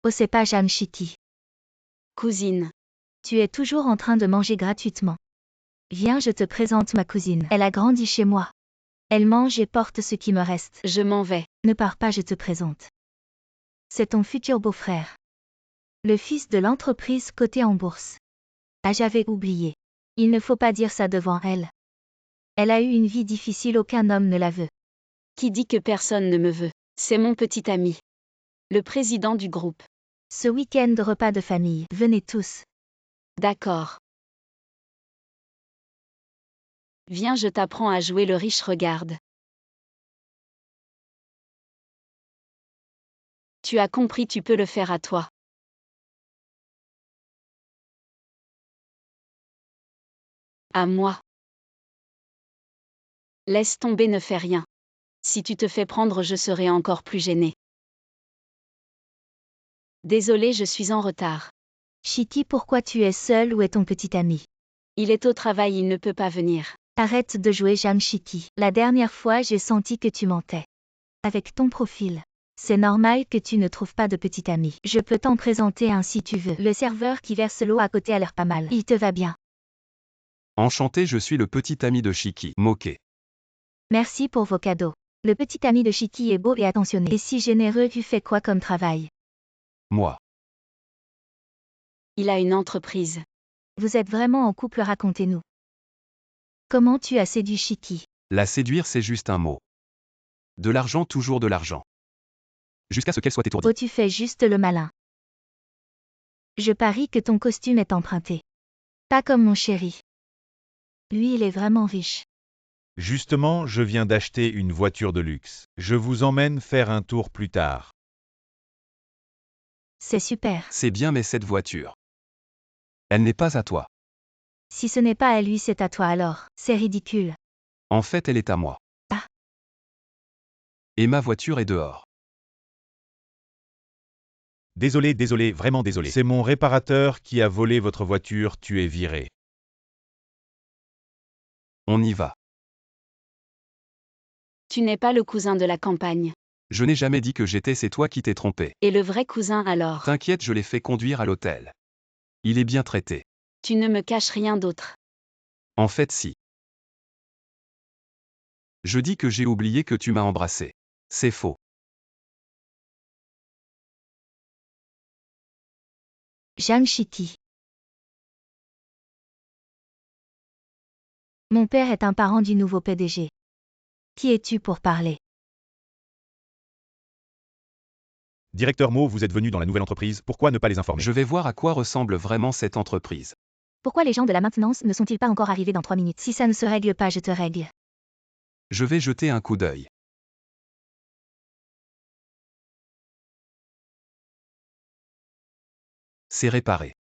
Oh, c'est pas Jam Shiki. Cousine. Tu es toujours en train de manger gratuitement. Viens, je te présente ma cousine. Elle a grandi chez moi. Elle mange et porte ce qui me reste. Je m'en vais. Ne pars pas, je te présente. C'est ton futur beau-frère. Le fils de l'entreprise cotée en bourse. Ah, j'avais oublié. Il ne faut pas dire ça devant elle. Elle a eu une vie difficile, aucun homme ne la veut. Qui dit que personne ne me veut? C'est mon petit ami. Le président du groupe. Ce week-end repas de famille, venez tous. D'accord. Viens, je t'apprends à jouer le riche, regarde. Tu as compris, tu peux le faire à toi. À moi. Laisse tomber, ne fais rien. Si tu te fais prendre, je serai encore plus gênée. Désolée, je suis en retard. Chitty, pourquoi tu es seule? Où est ton petit ami? Il est au travail, il ne peut pas venir. Arrête de jouer, Jang Chitty. La dernière fois, j'ai senti que tu mentais. Avec ton profil. C'est normal que tu ne trouves pas de petit ami. Je peux t'en présenter un si tu veux. Le serveur qui verse l'eau à côté a l'air pas mal. Il te va bien. Enchanté, je suis le petit ami de Shiki, moqué. Merci pour vos cadeaux. Le petit ami de Chitty est beau et attentionné. Et si généreux, tu fais quoi comme travail? Moi. Il a une entreprise. Vous êtes vraiment en couple, racontez-nous. Comment tu as séduit Chitty? La séduire, c'est juste un mot. De l'argent, toujours de l'argent. Jusqu'à ce qu'elle soit étourdie. Oh, tu fais juste le malin. Je parie que ton costume est emprunté. Pas comme mon chéri. Lui, il est vraiment riche. Justement, je viens d'acheter une voiture de luxe. Je vous emmène faire un tour plus tard. C'est super. C'est bien, mais cette voiture. Elle n'est pas à toi. Si ce n'est pas à lui, c'est à toi alors. C'est ridicule. En fait, elle est à moi. Ah. Et ma voiture est dehors. Désolé, vraiment désolé. C'est mon réparateur qui a volé votre voiture, tu es viré. On y va. Tu n'es pas le cousin de la campagne. Je n'ai jamais dit que j'étais, c'est toi qui t'es trompé. Et le vrai cousin alors? T'inquiète, je l'ai fait conduire à l'hôtel. Il est bien traité. Tu ne me caches rien d'autre. En fait, si. Je dis que j'ai oublié que tu m'as embrassé. C'est faux. Jang Chitty. Mon père est un parent du nouveau PDG. Qui es-tu pour parler? Directeur Mo, vous êtes venu dans la nouvelle entreprise, pourquoi ne pas les informer? Je vais voir à quoi ressemble vraiment cette entreprise. Pourquoi les gens de la maintenance ne sont-ils pas encore arrivés dans 3 minutes? Si ça ne se règle pas, je te règle. Je vais jeter un coup d'œil. C'est réparé.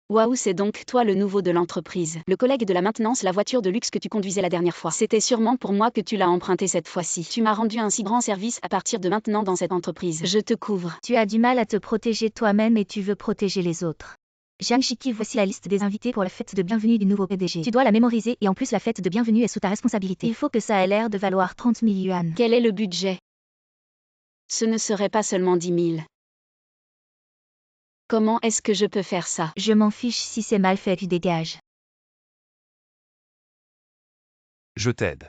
Waouh, c'est donc toi le nouveau de l'entreprise. Le collègue de la maintenance, la voiture de luxe que tu conduisais la dernière fois. C'était sûrement pour moi que tu l'as emprunté cette fois-ci. Tu m'as rendu un si grand service à partir de maintenant dans cette entreprise. Je te couvre. Tu as du mal à te protéger toi-même et tu veux protéger les autres. Jang Chitty, voici la liste des invités pour la fête de bienvenue du nouveau PDG. Tu dois la mémoriser et en plus la fête de bienvenue est sous ta responsabilité. Il faut que ça ait l'air de valoir 30 000 yuan. Quel est le budget? Ce ne serait pas seulement 10 000. Comment est-ce que je peux faire ça? Je m'en fiche si c'est mal fait, tu dégages. Je t'aide.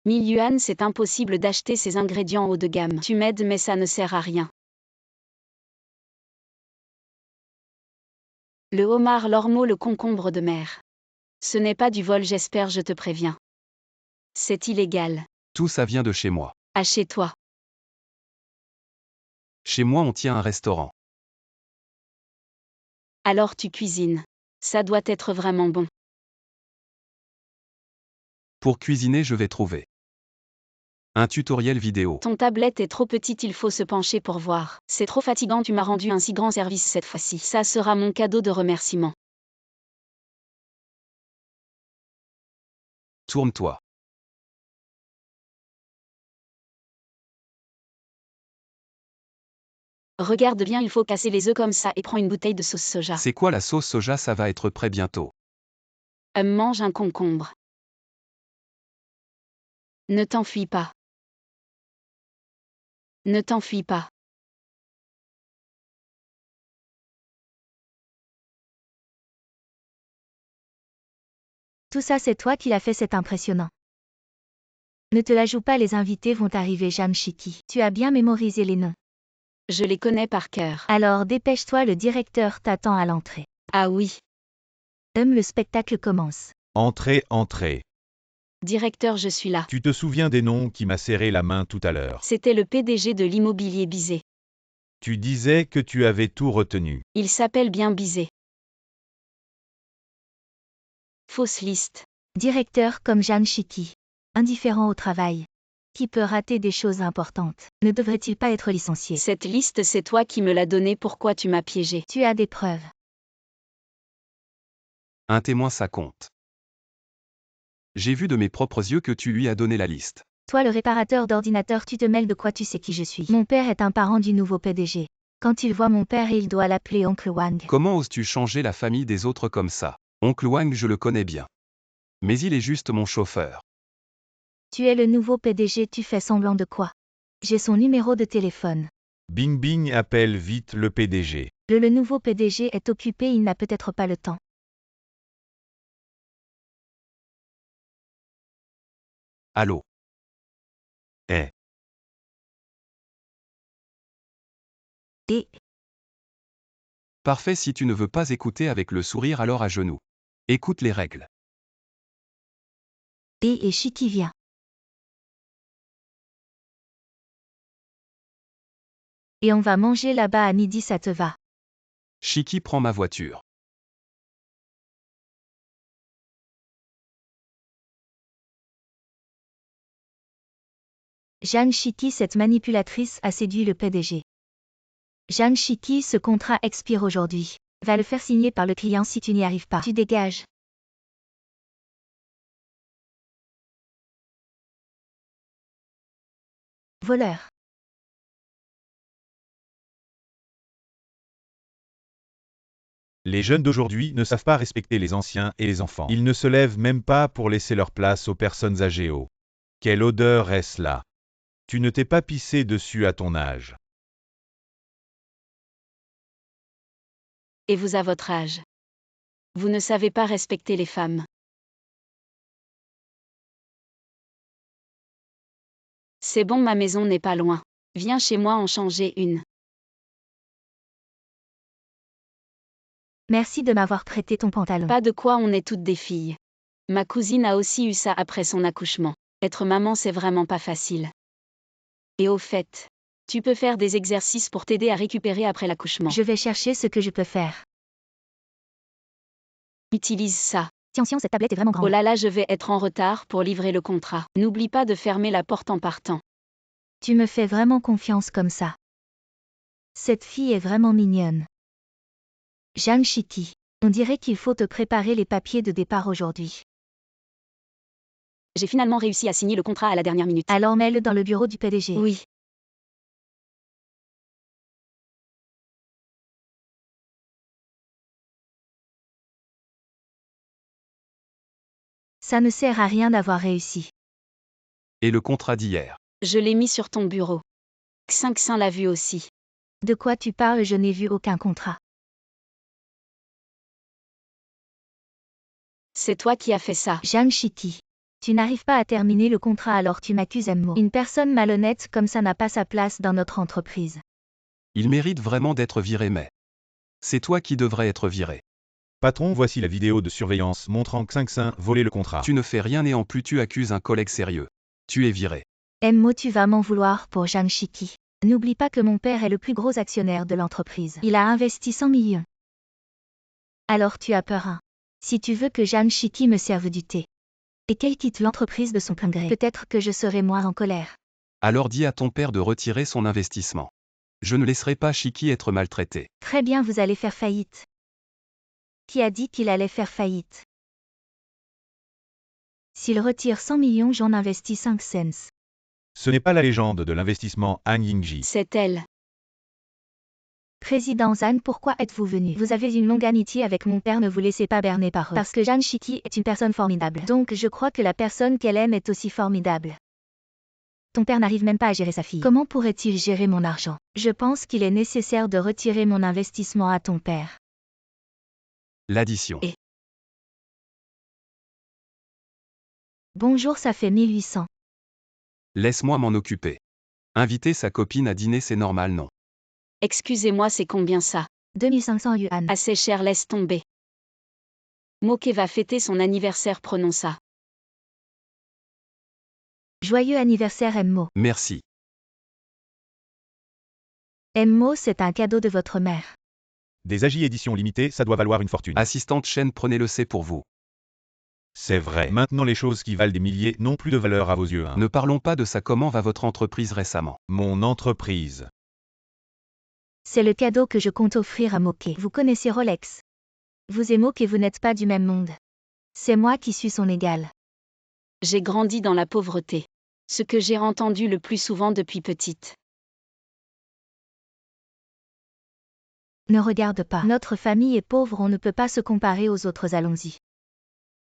1000 yuan, c'est impossible d'acheter ces ingrédients haut de gamme. Tu m'aides mais ça ne sert à rien. Le homard, l'ormeau, le concombre de mer. Ce n'est pas du vol, j'espère, je te préviens. C'est illégal. Tout ça vient de chez moi. À chez toi. Chez moi, on tient un restaurant. Alors tu cuisines. Ça doit être vraiment bon. Pour cuisiner, je vais trouver un tutoriel vidéo. Ton tablette est trop petite, il faut se pencher pour voir. C'est trop fatigant, tu m'as rendu un si grand service cette fois-ci. Ça sera mon cadeau de remerciement. Tourne-toi. Regarde bien, il faut casser les œufs comme ça et prends une bouteille de sauce soja. C'est quoi la sauce soja? Ça va être prêt bientôt. Mange un concombre. Ne t'enfuis pas. Ne t'enfuis pas. Tout ça, c'est toi qui l'as fait, c'est impressionnant. Ne te la joue pas, les invités vont arriver, Jamshiki. Tu as bien mémorisé les noms. Je les connais par cœur. Alors dépêche-toi, le directeur t'attend à l'entrée. Ah oui. Le spectacle commence. Entrez, entrez. Directeur, je suis là. Tu te souviens des noms qui m'a serré la main tout à l'heure? C'était le PDG de l'immobilier Bizet. Tu disais que tu avais tout retenu. Il s'appelle bien Bizet. Fausse liste. Directeur comme Jamshiki. Indifférent au travail. Qui peut rater des choses importantes? Ne devrait-il pas être licencié? Cette liste, c'est toi qui me l'as donnée, pourquoi tu m'as piégé? Tu as des preuves. Un témoin, ça compte. J'ai vu de mes propres yeux que tu lui as donné la liste. Toi, le réparateur d'ordinateur, tu te mêles de quoi? Tu sais qui je suis. Mon père est un parent du nouveau PDG. Quand il voit mon père, il doit l'appeler Oncle Wang. Comment oses-tu changer la famille des autres comme ça? Oncle Wang, je le connais bien. Mais il est juste mon chauffeur. Tu es le nouveau PDG, tu fais semblant de quoi? J'ai son numéro de téléphone. Bing Bing appelle vite le PDG. Le nouveau PDG est occupé, il n'a peut-être pas le temps. Allô? Eh, Et Parfait, si tu ne veux pas écouter avec le sourire, alors à genoux. Écoute les règles. Shiki vient. Et on va manger là-bas à midi, ça te va? Shiki prend ma voiture. Jamshiki, cette manipulatrice, a séduit le PDG. Jamshiki, ce contrat expire aujourd'hui. Va le faire signer par le client si tu n'y arrives pas. Tu dégages. Voleur. les jeunes d'aujourd'hui ne savent pas respecter les anciens et les enfants. Ils ne se lèvent même pas pour laisser leur place aux personnes âgées. Oh. Quelle odeur est-ce là? Tu ne t'es pas pissé dessus à ton âge. Et vous à votre âge. Vous ne savez pas respecter les femmes. C'est bon, ma maison n'est pas loin. Viens chez moi en changer une. Merci de m'avoir prêté ton pantalon. Pas de quoi, on est toutes des filles. Ma cousine a aussi eu ça après son accouchement. Être maman, c'est vraiment pas facile. Et au fait, tu peux faire des exercices pour t'aider à récupérer après l'accouchement. Je vais chercher ce que je peux faire. Utilise ça. Tiens, cette tablette est vraiment grande. Oh là là, je vais être en retard pour livrer le contrat. N'oublie pas de fermer la porte en partant. Tu me fais vraiment confiance comme ça. Cette fille est vraiment mignonne. Jamshiki, on dirait qu'il faut te préparer les papiers de départ aujourd'hui. J'ai finalement réussi à signer le contrat à la dernière minute. Alors mets-le dans le bureau du PDG. Oui. Ça ne sert à rien d'avoir réussi. Et le contrat d'hier? Je l'ai mis sur ton bureau. Xinxin l'a vu aussi. De quoi tu parles? Je n'ai vu aucun contrat. C'est toi qui as fait ça. Jamshiki. Tu n'arrives pas à terminer le contrat alors tu m'accuses Mo. Une personne malhonnête comme ça n'a pas sa place dans notre entreprise. Il mérite vraiment d'être viré, mais c'est toi qui devrais être viré. Patron, voici la vidéo de surveillance montrant Xinxin voler le contrat. Tu ne fais rien et en plus tu accuses un collègue sérieux. Tu es viré. Mo, tu vas m'en vouloir pour Jamshiki. N'oublie pas que mon père est le plus gros actionnaire de l'entreprise. Il a investi 100 millions. Alors tu as peur, hein? Si tu veux que Jamshiki me serve du thé. Et qu'elle quitte l'entreprise de son plein gré. Peut-être que je serai moins en colère. Alors dis à ton père de retirer son investissement. Je ne laisserai pas Shiki être maltraité. Très bien, vous allez faire faillite. Qui a dit qu'il allait faire faillite? S'il retire 100 millions, j'en investis 5 cents. Ce n'est pas la légende de l'investissement Han Yingji. C'est elle. Président Zhan, pourquoi êtes-vous venu? Vous avez une longue amitié avec mon père, ne vous laissez pas berner par eux. Parce que Jamshiki est une personne formidable. Donc je crois que la personne qu'elle aime est aussi formidable. Ton père n'arrive même pas à gérer sa fille. Comment pourrait-il gérer mon argent? Je pense qu'il est nécessaire de retirer mon investissement à ton père. L'addition. Et Bonjour, ça fait 1800. Laisse-moi m'en occuper. Inviter sa copine à dîner, c'est normal, non? Excusez-moi, c'est combien ça? 2500 yuan. Assez cher, laisse tomber. Moke va fêter son anniversaire, prenons ça. Joyeux anniversaire Emmo. Merci. Emmo, c'est un cadeau de votre mère. Des AJ éditions limitées, ça doit valoir une fortune. Assistante Chen, prenez-le, c'est pour vous. C'est vrai. Maintenant les choses qui valent des milliers n'ont plus de valeur à vos yeux. Ne parlons pas de ça. Comment va votre entreprise récemment? Mon entreprise. C'est le cadeau que je compte offrir à Moke. Vous connaissez Rolex. Vous et Moke, vous n'êtes pas du même monde. C'est moi qui suis son égal. J'ai grandi dans la pauvreté. Ce que j'ai entendu le plus souvent depuis petite. Ne regarde pas. Notre famille est pauvre, on ne peut pas se comparer aux autres, allons-y.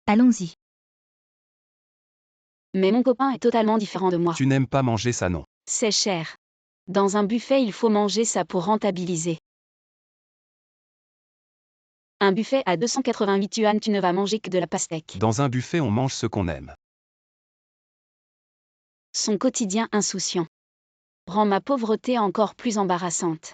Allons-y. Mais mon copain est totalement différent de moi. Tu n'aimes pas manger ça, non? C'est cher. Dans un buffet, il faut manger ça pour rentabiliser. Un buffet à 288 yuan, tu ne vas manger que de la pastèque. Dans un buffet, on mange ce qu'on aime. Son quotidien insouciant rend ma pauvreté encore plus embarrassante.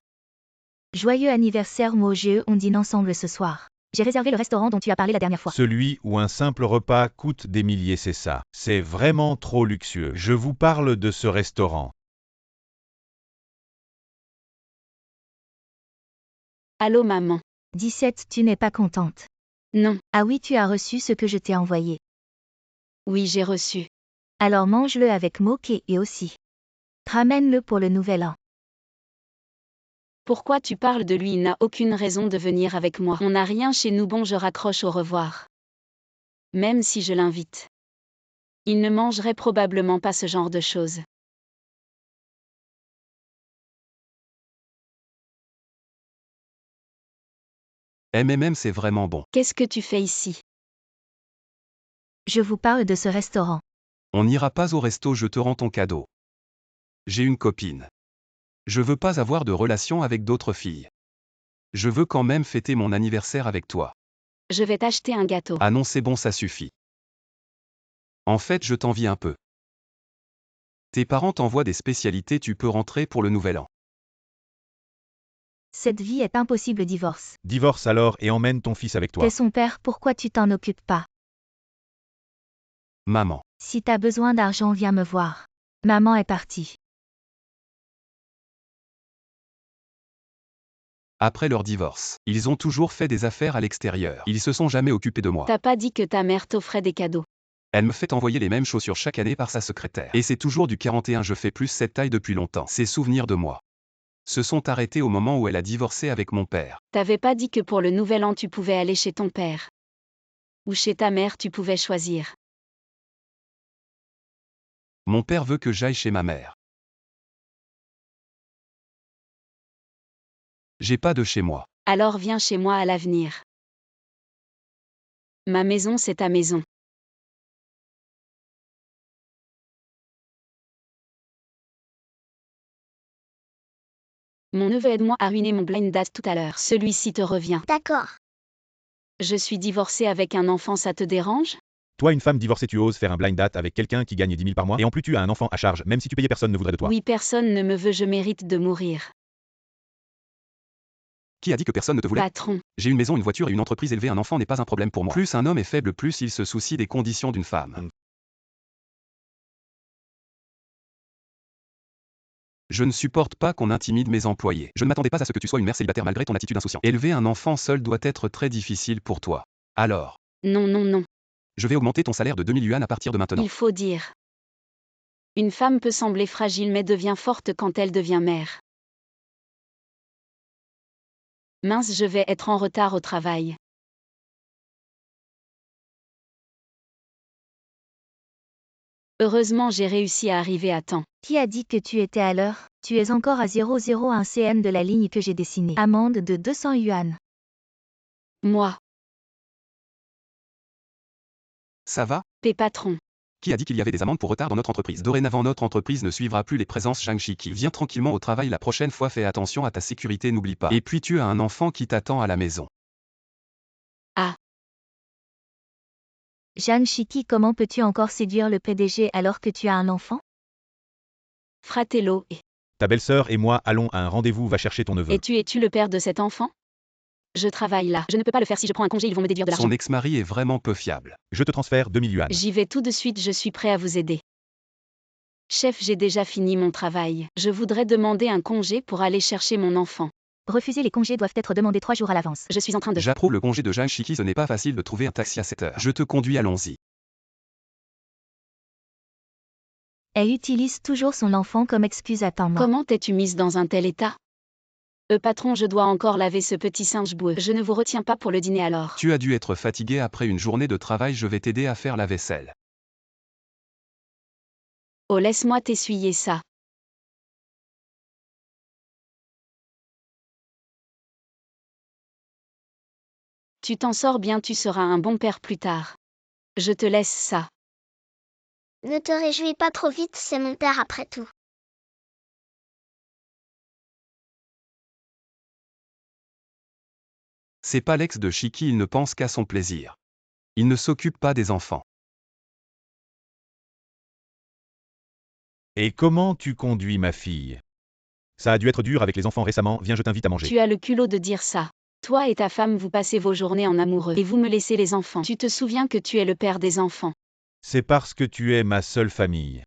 Joyeux anniversaire Moje, on dîne ensemble ce soir. J'ai réservé le restaurant dont tu as parlé la dernière fois. Celui où un simple repas coûte des milliers, c'est ça. C'est vraiment trop luxueux. Je vous parle de ce restaurant. Allô maman? 17, tu n'es pas contente. Non. Ah oui, tu as reçu ce que je t'ai envoyé. Oui, j'ai reçu. Alors mange-le avec Moke et aussi. Ramène-le pour le nouvel an. Pourquoi tu parles de lui? Il n'a aucune raison de venir avec moi. On n'a rien chez nous. Bon, je raccroche, au revoir. Même si je l'invite. Il ne mangerait probablement pas ce genre de choses. C'est vraiment bon. Qu'est-ce que tu fais ici? Je vous parle de ce restaurant. On n'ira pas au resto, je te rends ton cadeau. J'ai une copine. Je veux pas avoir de relation avec d'autres filles. Je veux quand même fêter mon anniversaire avec toi. Je vais t'acheter un gâteau. Ah non, c'est bon, ça suffit. En fait, je t'envie un peu. Tes parents t'envoient des spécialités, tu peux rentrer pour le nouvel an. Cette vie est impossible, divorce. Divorce alors et emmène ton fils avec toi. T'es son père, pourquoi tu t'en occupes pas? Maman. Si t'as besoin d'argent, viens me voir. Maman est partie. Après leur divorce, ils ont toujours fait des affaires à l'extérieur. Ils se sont jamais occupés de moi. T'as pas dit que ta mère t'offrait des cadeaux? Elle me fait envoyer les mêmes chaussures chaque année par sa secrétaire. Et c'est toujours du 41, je fais plus cette taille depuis longtemps. Ses souvenirs de moi se sont arrêtés au moment où elle a divorcé avec mon père. T'avais pas dit que pour le nouvel an tu pouvais aller chez ton père? Ou chez ta mère, tu pouvais choisir? Mon père veut que j'aille chez ma mère. J'ai pas de chez moi. Alors viens chez moi à l'avenir. Ma maison, c'est ta maison. Mon neveu aide-moi à ruiner mon blind date tout à l'heure. Celui-ci te revient. D'accord. Je suis divorcée avec un enfant, ça te dérange? Toi, une femme divorcée, tu oses faire un blind date avec quelqu'un qui gagne 10 000 par mois et en plus tu as un enfant à charge, même si tu payais, personne ne voudrait de toi. Oui, personne ne me veut, je mérite de mourir. Qui a dit que personne ne te voulait? Patron, J'ai une maison, une voiture et une entreprise. Élever un enfant n'est pas un problème pour moi. Plus un homme est faible, plus il se soucie des conditions d'une femme. Je ne supporte pas qu'on intimide mes employés. Je ne m'attendais pas à ce que tu sois une mère célibataire malgré ton attitude insouciante. Élever un enfant seul doit être très difficile pour toi. Alors, non, non, non. je vais augmenter ton salaire de 2000 yuan à partir de maintenant. Il faut dire. Une femme peut sembler fragile mais devient forte quand elle devient mère. Mince, je vais être en retard au travail. Heureusement, j'ai réussi à arriver à temps. Qui a dit que tu étais à l'heure? Tu es encore à 001 cm de la ligne que j'ai dessinée. Amende de 200 yuan. Moi, Ça va? patron. Qui a dit qu'il y avait des amendes pour retard dans notre entreprise? Dorénavant, notre entreprise ne suivra plus les présences Zhang Shiki. Viens tranquillement au travail la prochaine fois, fais attention à ta sécurité, n'oublie pas. Et puis tu as un enfant qui t'attend à la maison. Jeanne Shiki, comment peux-tu encore séduire le PDG alors que tu as un enfant? Fratello, Ta belle-sœur et moi allons à un rendez-vous, va chercher ton neveu. es-tu le père de cet enfant? Je travaille là. Je ne peux pas le faire si je prends un congé, ils vont me déduire de l'argent. Son ex-mari est vraiment peu fiable. Je te transfère 2000 yuan. J'y vais tout de suite, je suis prêt à vous aider. Chef, j'ai déjà fini mon travail. Je voudrais demander un congé pour aller chercher mon enfant. Refuser les congés doivent être demandés 3 jours à l'avance. Je suis en train de... J'approuve le congé de Zhang Shiki, ce n'est pas facile de trouver un taxi à 7 heures. Je te conduis, allons-y. Elle utilise toujours son enfant comme excuse, attends-moi. Comment t'es-tu mise dans un tel état? Patron, je dois encore laver ce petit singe boueux. Je ne vous retiens pas pour le dîner alors. Tu as dû être fatigué après une journée de travail, je vais t'aider à faire la vaisselle. Oh, laisse-moi t'essuyer ça. Tu t'en sors bien, tu seras un bon père plus tard. Je te laisse ça. Ne te réjouis pas trop vite, c'est mon père après tout. C'est pas l'ex de Shiki, il ne pense qu'à son plaisir. Il ne s'occupe pas des enfants. Et comment tu conduis ma fille? Ça a dû être dur avec les enfants récemment, viens, je t'invite à manger. Tu as le culot de dire ça. Toi et ta femme, vous passez vos journées en amoureux et vous me laissez les enfants. Tu te souviens que tu es le père des enfants. C'est parce que tu es ma seule famille.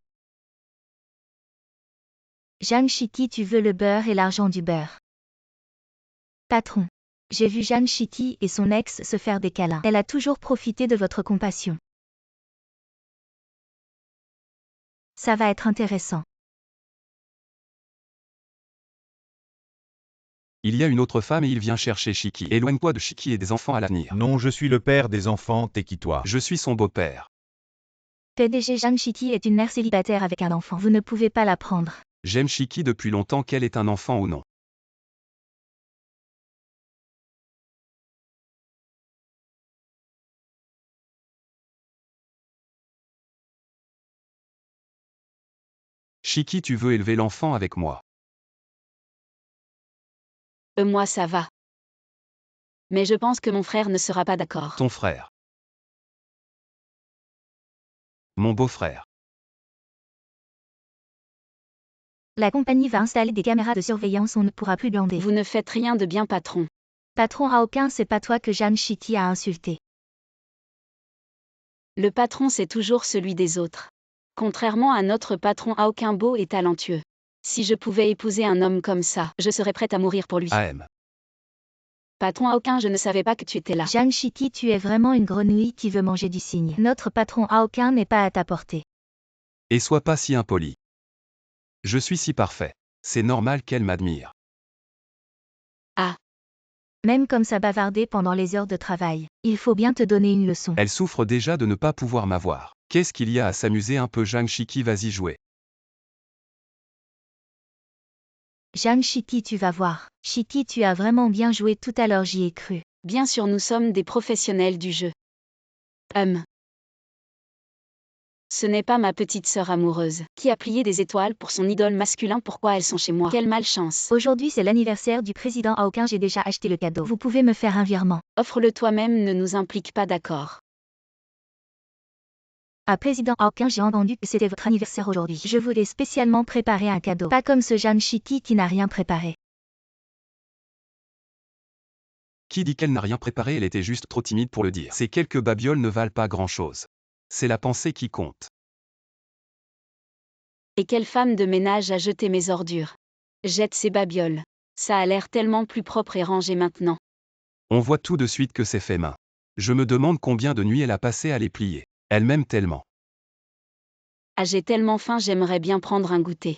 Zhang Shiki, tu veux le beurre et l'argent du beurre. Patron. J'ai vu Zhang Shiki et son ex se faire des câlins. Elle a toujours profité de votre compassion. Ça va être intéressant. Il y a une autre femme et il vient chercher Shiki. Éloigne-toi de Shiki et des enfants à l'avenir. Non, je suis le père des enfants, t'es qui toi? Je suis son beau-père. PDG Zhang Shiki est une mère célibataire avec un enfant. Vous ne pouvez pas la prendre. J'aime Shiki depuis longtemps, qu'elle ait un enfant ou non. Shiki, tu veux élever l'enfant avec moi? Moi ça va. Mais je pense que mon frère ne sera pas d'accord. Ton frère. Mon beau-frère. La compagnie va installer des caméras de surveillance, on ne pourra plus glander. Vous ne faites rien de bien, patron. Patron Aokin, c'est pas toi que Zhang Shiki a insulté. Le patron, c'est toujours celui des autres. Contrairement à notre patron Aokin beau et talentueux. Si je pouvais épouser un homme comme ça, je serais prête à mourir pour lui. AM. Patron Aokin, je ne savais pas que tu étais là. Zhang Shiki, tu es vraiment une grenouille qui veut manger du cygne. Notre patron Aokin n'est pas à ta portée. Et sois pas si impoli. Je suis si parfait. C'est normal qu'elle m'admire. Même comme ça bavarder pendant les heures de travail. Il faut bien te donner une leçon. Elle souffre déjà de ne pas pouvoir m'avoir. Qu'est-ce qu'il y a à s'amuser un peu, Zhang Shiki, vas-y jouer. Zhang Shiki, tu vas voir. Shiki, tu as vraiment bien joué tout à l'heure, j'y ai cru. Bien sûr, nous sommes des professionnels du jeu. Ce n'est pas ma petite sœur amoureuse, qui a plié des étoiles pour son idole masculin. Pourquoi elles sont chez moi? Quelle malchance. Aujourd'hui, c'est l'anniversaire du président Aokin, j'ai déjà acheté le cadeau. Vous pouvez me faire un virement. Offre-le toi-même, ne nous implique pas, d'accord. Ah, président Aokin, j'ai entendu que c'était votre anniversaire aujourd'hui. Je voulais spécialement préparer un cadeau. Pas comme ce Zhang Shiki qui n'a rien préparé. Qui dit qu'elle n'a rien préparé? Elle était juste trop timide pour le dire. Ces quelques babioles ne valent pas grand-chose. C'est la pensée qui compte. Et quelle femme de ménage a jeté mes ordures? Jette ces babioles. Ça a l'air tellement plus propre et rangé maintenant. On voit tout de suite que c'est fait main. Je me demande combien de nuits elle a passé à les plier. Elle m'aime tellement. Ah, j'ai tellement faim, j'aimerais bien prendre un goûter.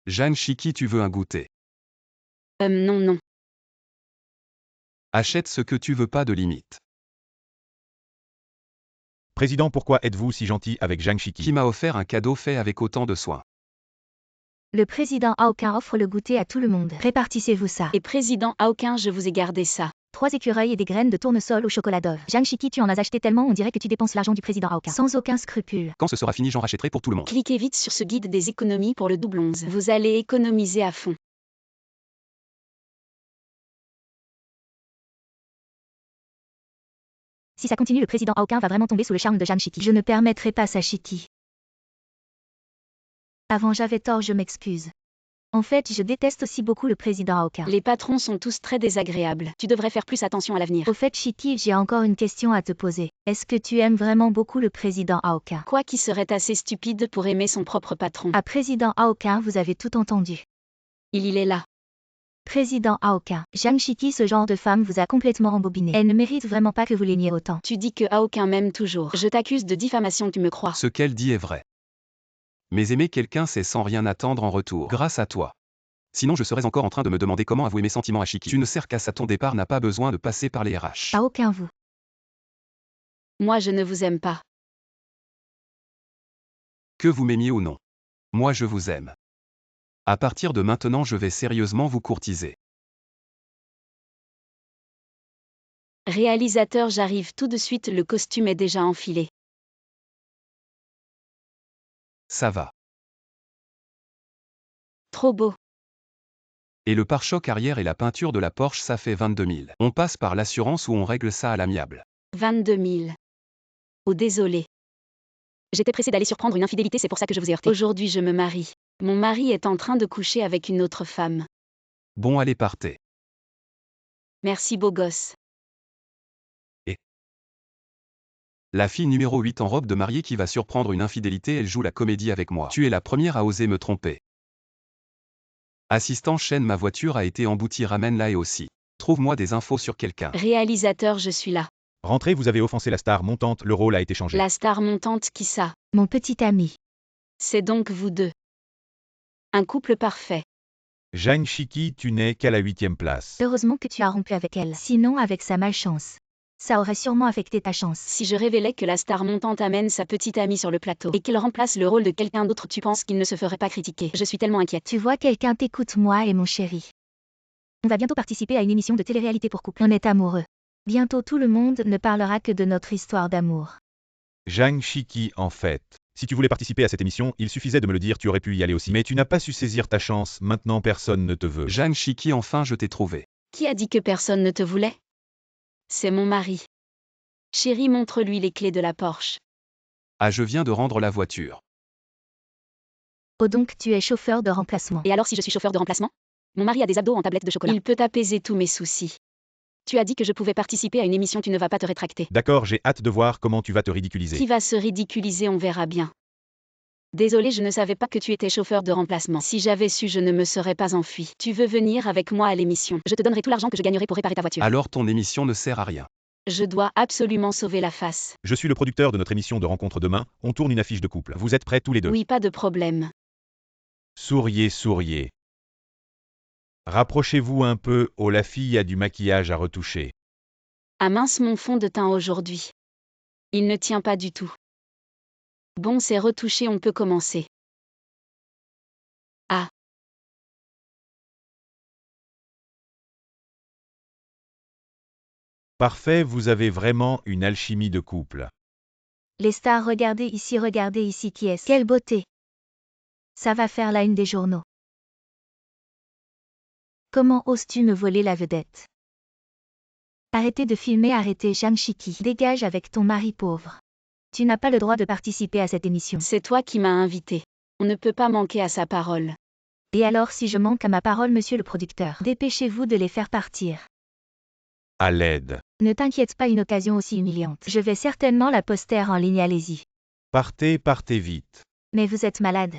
Zhang Shiki, tu veux un goûter? Non. Achète ce que tu veux, pas de limite. Président, pourquoi êtes-vous si gentil avec Zhang Shiki? Qui m'a offert un cadeau fait avec autant de soin? Le président Aokin offre le goûter à tout le monde. Répartissez-vous ça. Et président Aokin, je vous ai gardé ça. 3 écureuils et des graines de tournesol au chocolat Dove. Zhang Shiki, tu en as acheté tellement, on dirait que tu dépenses l'argent du président Aokin. Sans aucun scrupule. Quand ce sera fini, j'en rachèterai pour tout le monde. Cliquez vite sur ce guide des économies pour le double 11. Vous allez économiser à fond. Si ça continue, le président Aokin va vraiment tomber sous le charme de Zhang Shiki. Je ne permettrai pas ça, Shiki. Avant j'avais tort, je m'excuse. En fait, je déteste aussi beaucoup le président Aoka. Les patrons sont tous très désagréables. Tu devrais faire plus attention à l'avenir. Au fait, Shiki, j'ai encore une question à te poser. Est-ce que tu aimes vraiment beaucoup le président Aoka? Quoi qui serait assez stupide pour aimer son propre patron. À président Aoka, vous avez tout entendu. Il est là. Président Aoka, Jeanne Shiki, ce genre de femme vous a complètement embobiné. Elle ne mérite vraiment pas que vous l'aimiez autant. Tu dis que Aoka m'aime toujours. Je t'accuse de diffamation, tu me crois. Ce qu'elle dit est vrai. Mais aimer quelqu'un, c'est sans rien attendre en retour. Grâce à toi. Sinon je serais encore en train de me demander comment avouer mes sentiments à Shiki. Tu ne sers qu'à ça, ton départ n'a pas besoin de passer par les RH. À aucun vous. Moi je ne vous aime pas. Que vous m'aimiez ou non. Moi je vous aime. À partir de maintenant je vais sérieusement vous courtiser. Réalisateur, j'arrive tout de suite, le costume est déjà enfilé. Ça va. Trop beau. Et le pare-choc arrière et la peinture de la Porsche, ça fait 22 000. On passe par l'assurance ou on règle ça à l'amiable. 22 000. Oh désolé. J'étais pressée d'aller surprendre une infidélité, c'est pour ça que je vous ai heurté. Aujourd'hui je me marie. Mon mari est en train de coucher avec une autre femme. Bon allez partez. Merci beau gosse. La fille numéro 8 en robe de mariée qui va surprendre une infidélité, elle joue la comédie avec moi. Tu es la première à oser me tromper. Assistant chaîne, ma voiture a été emboutie, ramène-la et aussi. Trouve-moi des infos sur quelqu'un. Réalisateur, je suis là. Rentrez, vous avez offensé la star montante, le rôle a été changé. La star montante, qui ça? Mon petit ami. C'est donc vous deux. Un couple parfait. Jeanne Shiki, tu n'es qu'à la 8e place. Heureusement que tu as rompu avec elle. Sinon, avec sa malchance, ça aurait sûrement affecté ta chance. Si je révélais que la star montante amène sa petite amie sur le plateau et qu'il remplace le rôle de quelqu'un d'autre, tu penses qu'il ne se ferait pas critiquer? Je suis tellement inquiète. Tu vois, quelqu'un t'écoute, moi et mon chéri. On va bientôt participer à une émission de télé-réalité pour couple. On est amoureux. Bientôt tout le monde ne parlera que de notre histoire d'amour. Jeanne Shiki, en fait. Si tu voulais participer à cette émission, il suffisait de me le dire, tu aurais pu y aller aussi. Mais tu n'as pas su saisir ta chance, maintenant personne ne te veut. Jeanne Shiki, enfin je t'ai trouvé. Qui a dit que personne ne te voulait? C'est mon mari. Chérie, montre-lui les clés de la Porsche. Ah, je viens de rendre la voiture. Oh, donc tu es chauffeur de remplacement. Et alors si je suis chauffeur de remplacement? Mon mari a des abdos en tablette de chocolat. Il peut apaiser tous mes soucis. Tu as dit que je pouvais participer à une émission, tu ne vas pas te rétracter. D'accord, j'ai hâte de voir comment tu vas te ridiculiser. Qui va se ridiculiser, on verra bien. Désolé, je ne savais pas que tu étais chauffeur de remplacement. Si j'avais su, je ne me serais pas enfui. Tu veux venir avec moi à l'émission? Je te donnerai tout l'argent que je gagnerai pour réparer ta voiture. Alors ton émission ne sert à rien. Je dois absolument sauver la face. Je suis le producteur de notre émission de rencontre demain, on tourne une affiche de couple. Vous êtes prêts tous les deux? Oui, pas de problème. Souriez, souriez. Rapprochez-vous un peu, oh la fille a du maquillage à retoucher. Ah mince, mon fond de teint aujourd'hui. Il ne tient pas du tout. Bon, c'est retouché, on peut commencer. Ah. Parfait, vous avez vraiment une alchimie de couple. Les stars, regardez ici qui est-ce? Quelle beauté! Ça va faire la une des journaux. Comment oses-tu me voler la vedette? Arrêtez de filmer, arrêtez, Jeanne Shiki. Dégage avec ton mari pauvre. Tu n'as pas le droit de participer à cette émission. C'est toi qui m'as invité. On ne peut pas manquer à sa parole. Et alors si je manque à ma parole, monsieur le producteur? Dépêchez-vous de les faire partir. À l'aide. Ne t'inquiète pas, une occasion aussi humiliante. Je vais certainement la poster en ligne, allez-y. Partez, partez vite. Mais vous êtes malade.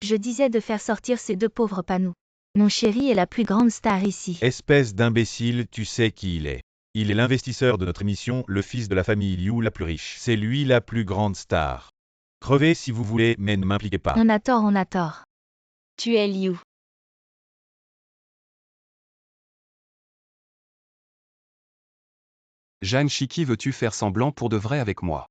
Je disais de faire sortir ces deux pauvres panneaux. Mon chéri est la plus grande star ici. Espèce d'imbécile, tu sais qui il est. Il est l'investisseur de notre émission, le fils de la famille Liu la plus riche. C'est lui la plus grande star. Crevez si vous voulez, mais ne m'impliquez pas. On a tort, on a tort. Tu es Liu. Jeanne Shiki, veux-tu faire semblant pour de vrai avec moi?